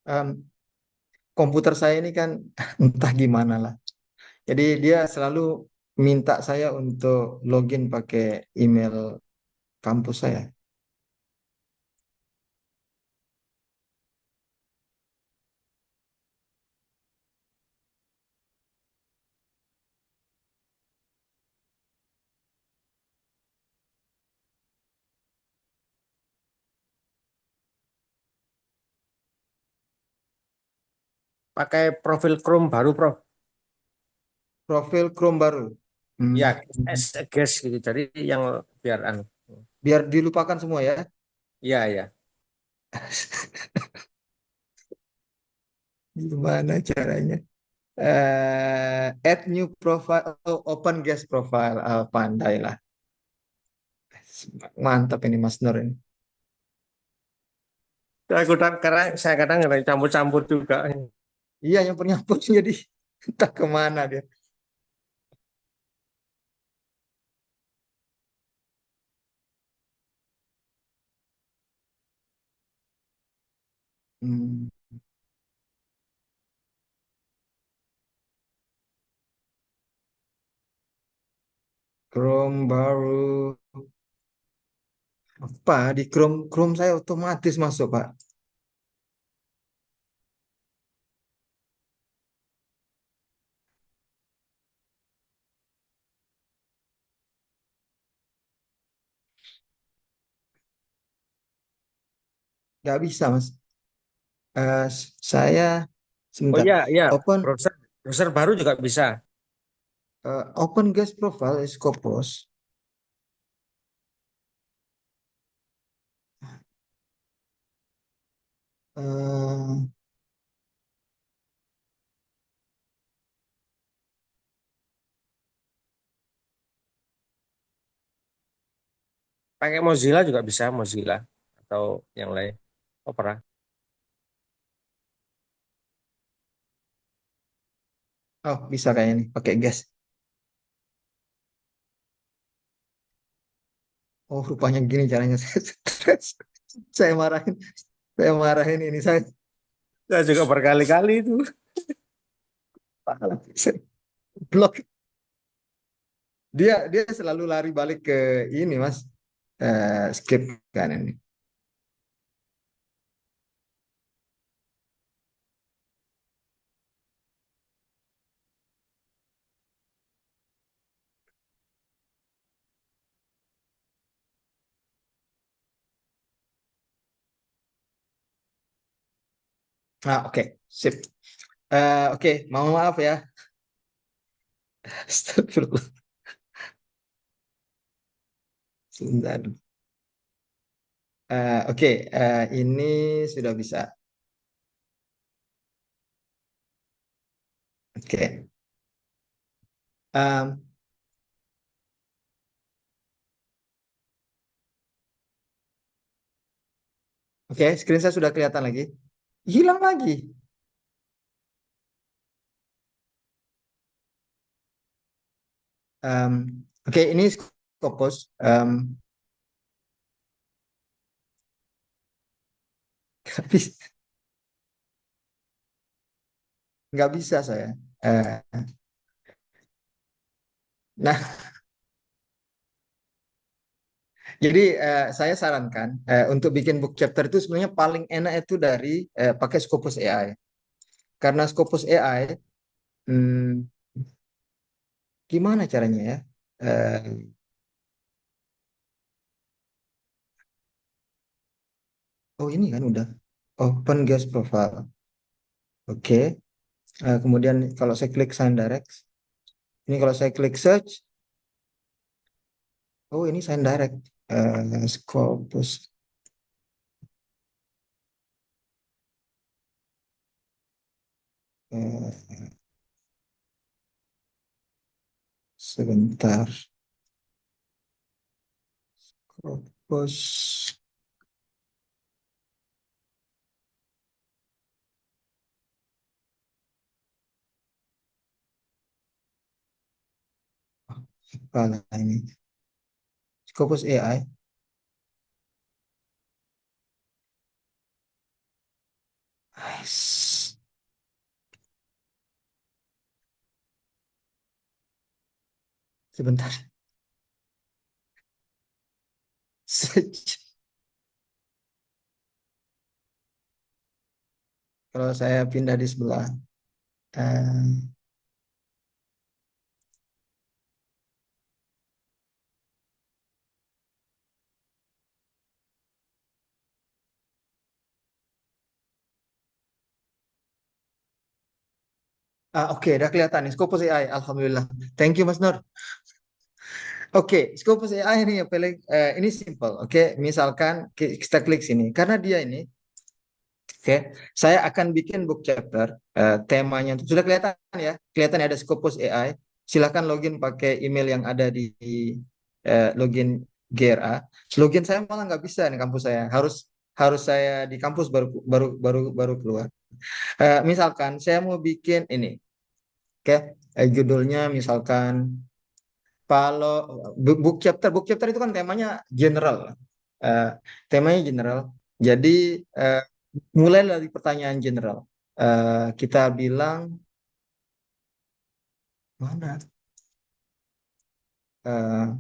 Em, Komputer saya ini kan entah gimana lah. Jadi dia selalu minta saya untuk login pakai email kampus saya. Pakai profil Chrome baru, Prof. Profil Chrome baru. Hmm. Ya, guys gitu. Jadi yang biar Biar dilupakan semua ya. ya ya. Gimana caranya? Add new profile, open guest profile. Pandai lah. Mantap ini Mas Nur ini. Karena saya kadang campur-campur juga. Iya, yang penyampur jadi entah kemana dia. Hmm. Chrome baru. Apa di Chrome saya otomatis masuk, Pak. Nggak bisa, Mas. Saya Oh sebentar. iya, iya. Open Browser baru juga bisa. open guest profile is Scopus. Eh, Pakai Mozilla juga bisa, Mozilla atau yang lain. Opera. oh, bisa kayaknya nih pakai guest. Oh, rupanya gini caranya saya stres. Saya marahin, saya marahin ini saya Saya juga berkali-kali itu. salah. Saya blok. Dia selalu lari balik ke ini, Mas. Skip kan ini. Oke, sip. Oke, mohon maaf ya. Astagfirullah. Sebentar. Oke, ini sudah bisa. Oke. Em, oke, screen saya sudah kelihatan lagi. Hilang lagi. Oke, ini Scopus. Nggak bisa, nggak bisa saya. Eh, nah, jadi saya sarankan untuk bikin book chapter itu sebenarnya paling enak itu dari pakai Scopus AI. Karena Scopus AI, hmm, gimana caranya ya? Eh, oh ini kan udah open guest profile. Oke. Kemudian kalau saya klik sign direct, ini kalau saya klik search, oh ini sign direct. Scopus. Eh, sebentar. Scopus. Apa ini? Scopus AI. Ais, sebentar. Search. Kalau saya pindah di sebelah. Eh, oke, udah kelihatan nih. Scopus AI. Alhamdulillah. Thank you, Mas Nur. Oke, Scopus AI ini yang paling ini simple. Oke, misalkan kita klik sini. Karena dia ini, oke, saya akan bikin book chapter. Temanya sudah kelihatan ya. Kelihatan ada Scopus AI. Silakan login pakai email yang ada di login GRA. Login saya malah nggak bisa nih kampus saya. Harus harus saya di kampus baru baru baru baru keluar. Misalkan saya mau bikin ini, oke, judulnya misalkan kalau book chapter itu kan temanya general. Eh, Temanya general. Jadi eh, mulai dari pertanyaan general. Kita bilang mana? Eh,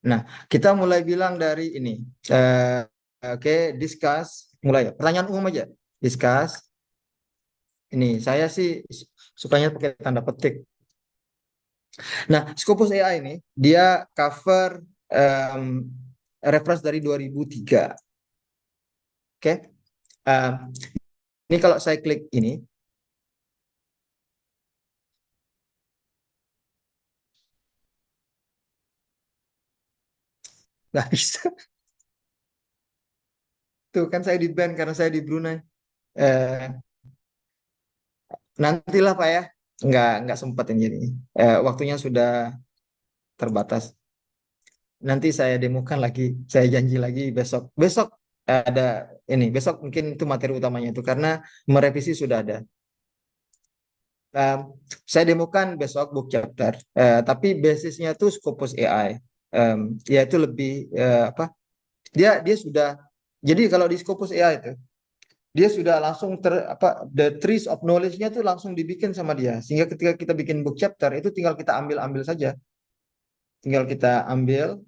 nah, kita mulai bilang dari ini. Eh, oke, discuss. Mulai ya. Pertanyaan umum aja. Discuss. Ini saya sih sukanya pakai tanda petik. Nah, Scopus AI ini dia cover em, reference dari 2003. Oke. Em, ini kalau saya klik ini nggak bisa. Tuh kan saya di ban karena saya di Brunei. Eh, Nantilah Pak ya. Nggak sempat ini jadi. Waktunya sudah terbatas. Nanti saya demokan lagi. Saya janji lagi besok. Besok ada ini. Besok mungkin itu materi utamanya itu karena merevisi sudah ada. Em, saya demokan besok book chapter. Tapi basisnya tuh Scopus AI. Ya itu lebih apa? Dia sudah. Jadi kalau di Scopus AI itu dia sudah langsung the trees of knowledge-nya tuh langsung dibikin sama dia. Sehingga ketika kita bikin book chapter itu tinggal kita ambil-ambil saja. Tinggal kita ambil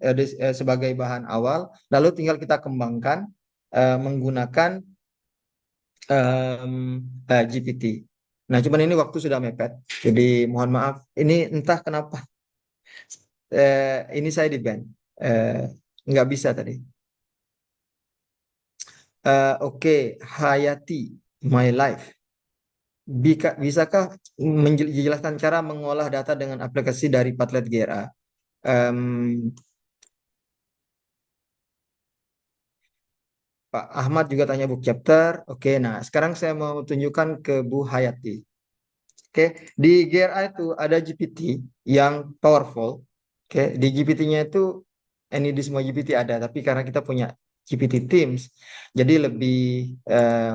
sebagai bahan awal, lalu tinggal kita kembangkan menggunakan GPT. Nah, cuman ini waktu sudah mepet, jadi mohon maaf. Ini entah kenapa ini saya di ban, nggak bisa tadi. Oke, Hayati, my life. Bisakah menjelaskan cara mengolah data dengan aplikasi dari Padlet GRA? Em, Pak Ahmad juga tanya book chapter. Oke, nah sekarang saya mau tunjukkan ke Bu Hayati. Oke, di GRA itu ada GPT yang powerful. Oke, di GPT-nya itu ini di semua GPT ada, tapi karena kita punya GPT Teams, jadi eh,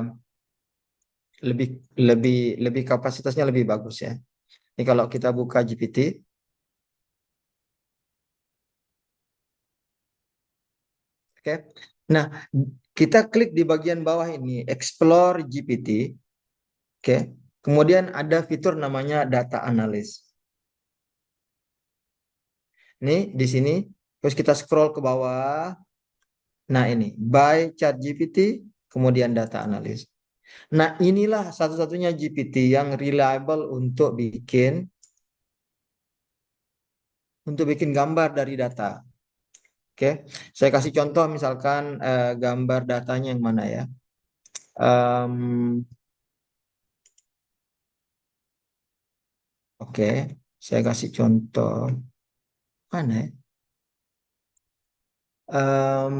lebih lebih lebih kapasitasnya lebih bagus ya. Ini kalau kita buka GPT, oke. Nah, kita klik di bagian bawah ini, Explore GPT, oke. Kemudian ada fitur namanya Data Analyst. Nih di sini, terus kita scroll ke bawah. Nah ini, by ChatGPT, kemudian Data Analyst. Nah inilah satu-satunya GPT yang reliable untuk bikin gambar dari data. Oke, saya kasih contoh misalkan gambar datanya yang mana ya? Em, oke, saya kasih contoh mana ya? Em,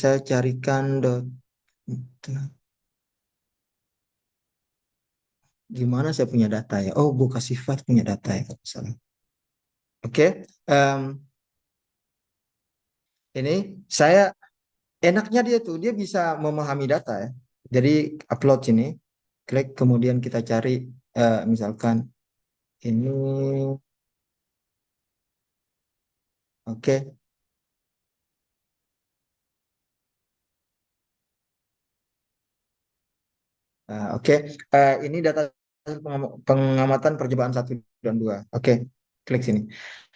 saya carikan gimana saya punya data ya? Oh, buka sifat punya data ya kalau nggak salah. Oke, em, ini saya enaknya dia tuh dia bisa memahami data ya. Jadi upload sini, klik kemudian kita cari misalkan ini, oke. Oke. Ini data pengamatan percobaan 1 dan 2. Oke, klik sini.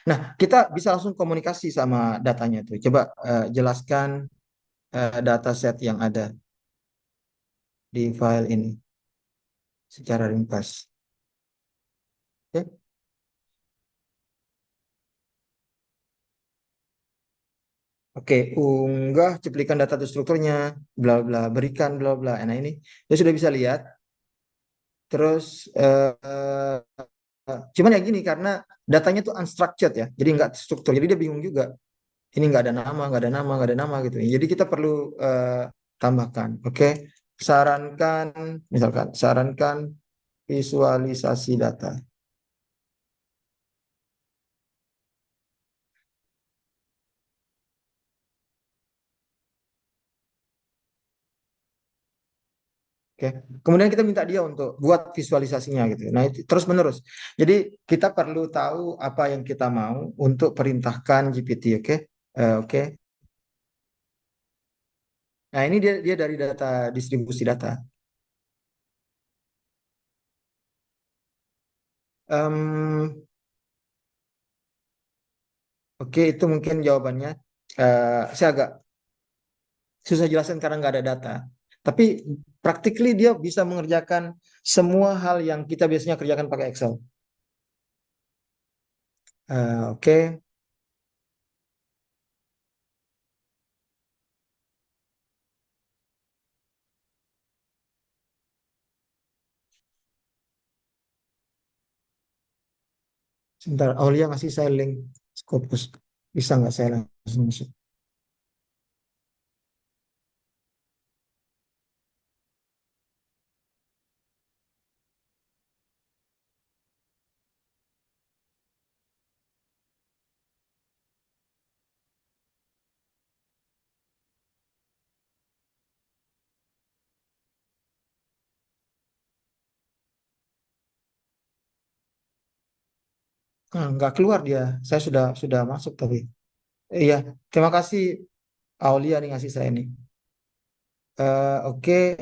Nah, kita bisa langsung komunikasi sama datanya tuh. Coba jelaskan dataset yang ada di file ini secara ringkas. Oke. Oke, unggah cuplikan data atau strukturnya, bla bla, berikan bla bla. Nah ini, dia sudah bisa lihat. Terus, cuman ya gini karena datanya tuh unstructured ya, jadi nggak struktur. Jadi dia bingung juga. Ini nggak ada nama, nggak ada nama, nggak ada nama gitu. Jadi kita perlu tambahkan. Oke, sarankan, misalkan, sarankan visualisasi data. Oke, kemudian kita minta dia untuk buat visualisasinya gitu. Nah, itu terus menerus. Jadi kita perlu tahu apa yang kita mau untuk perintahkan GPT. Oke. Oke. Nah, ini dia dari data distribusi data. Em, oke, itu mungkin jawabannya. Saya agak susah jelasin karena nggak ada data. Tapi practically dia bisa mengerjakan semua hal yang kita biasanya kerjakan pakai Excel. Oke. Sebentar, Aulia ngasih saya link Scopus. Bisa nggak saya langsung masuk? Nggak keluar dia. Saya sudah masuk tapi. Iya, terima kasih Aulia nih ngasih saya ini. Oke.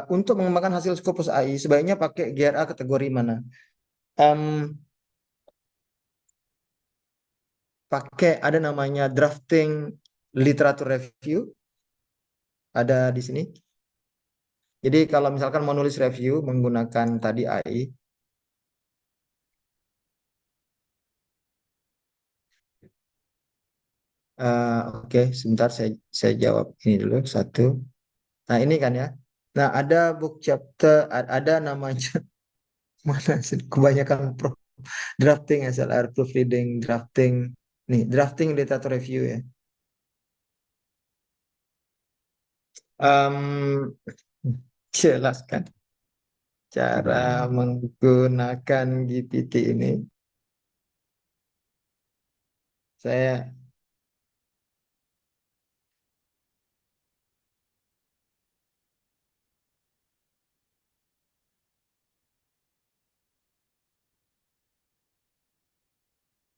Untuk mengembangkan hasil Scopus AI, sebaiknya pakai GRA kategori mana? Em, Pakai ada namanya drafting literature review, ada di sini. Jadi kalau misalkan mau nulis review menggunakan tadi AI, oke, sebentar saya jawab ini dulu satu. Nah ini kan ya. Nah ada book chapter, ada namanya mana sih? Kebanyakan drafting SLR, proofreading, drafting, nih drafting literature review ya. Em, Jelaskan cara menggunakan GPT ini. Saya,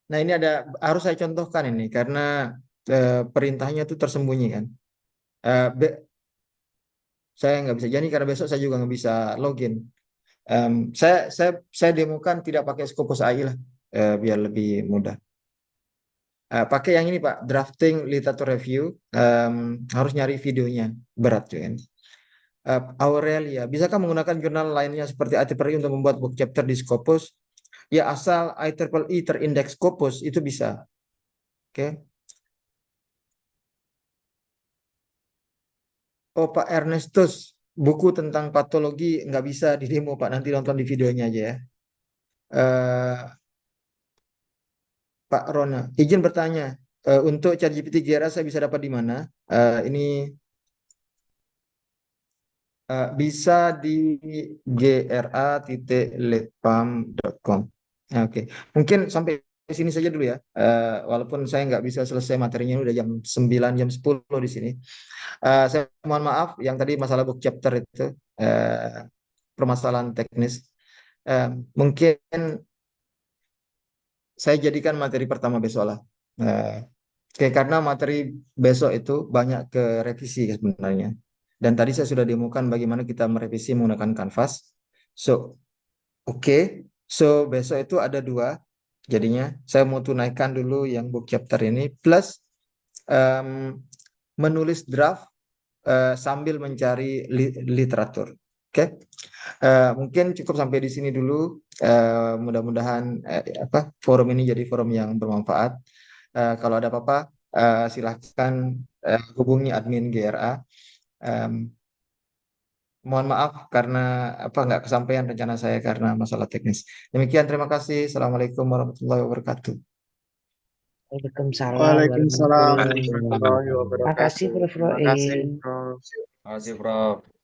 nah ini ada harus saya contohkan ini karena perintahnya itu tersembunyi kan. Saya nggak bisa jadi karena besok saya juga nggak bisa login. Saya demokan tidak pakai Scopus AI lah, biar lebih mudah. Pakai yang ini Pak, drafting literature review. Harus nyari videonya, berat juga ini. Aurelia, bisakah menggunakan jurnal lainnya seperti IEEE untuk membuat book chapter di Scopus? Ya asal IEEE terindeks Scopus itu bisa. Oke. Oh Pak Ernestus, buku tentang patologi nggak bisa di demo Pak, nanti nonton di videonya aja ya. Eh, Pak Rona, izin bertanya, untuk ChatGPT GRA saya bisa dapat di mana? Ini bisa di gra.letpam.com. Oke, mungkin sampai sini saja dulu ya. Walaupun saya nggak bisa selesai materinya ini udah jam 9, jam 10 di sini. Saya mohon maaf yang tadi masalah book chapter itu, permasalahan teknis. Mungkin saya jadikan materi pertama besok lah. Oke, karena materi besok itu banyak ke revisi sebenarnya. Dan tadi saya sudah demokan bagaimana kita merevisi menggunakan Canvas. So, oke. So, besok itu ada dua. Jadinya saya mau tunaikan dulu yang book chapter ini. Plus em, menulis draft sambil mencari literatur. Oke. Mungkin cukup sampai di sini dulu. Mudah-mudahan forum ini jadi forum yang bermanfaat. Kalau ada apa-apa, silahkan hubungi admin GRA. Em, Mohon maaf karena nggak kesampaian rencana saya karena masalah teknis. Demikian, terima kasih. Assalamualaikum warahmatullahi wabarakatuh. Waalaikumsalam Waalaikumsalam warahmatullahi wabarakatuh. warahmatullahi Makasih wabarakatuh. Prof. Terima kasih, Roim. Prof. Terima kasih, Prof.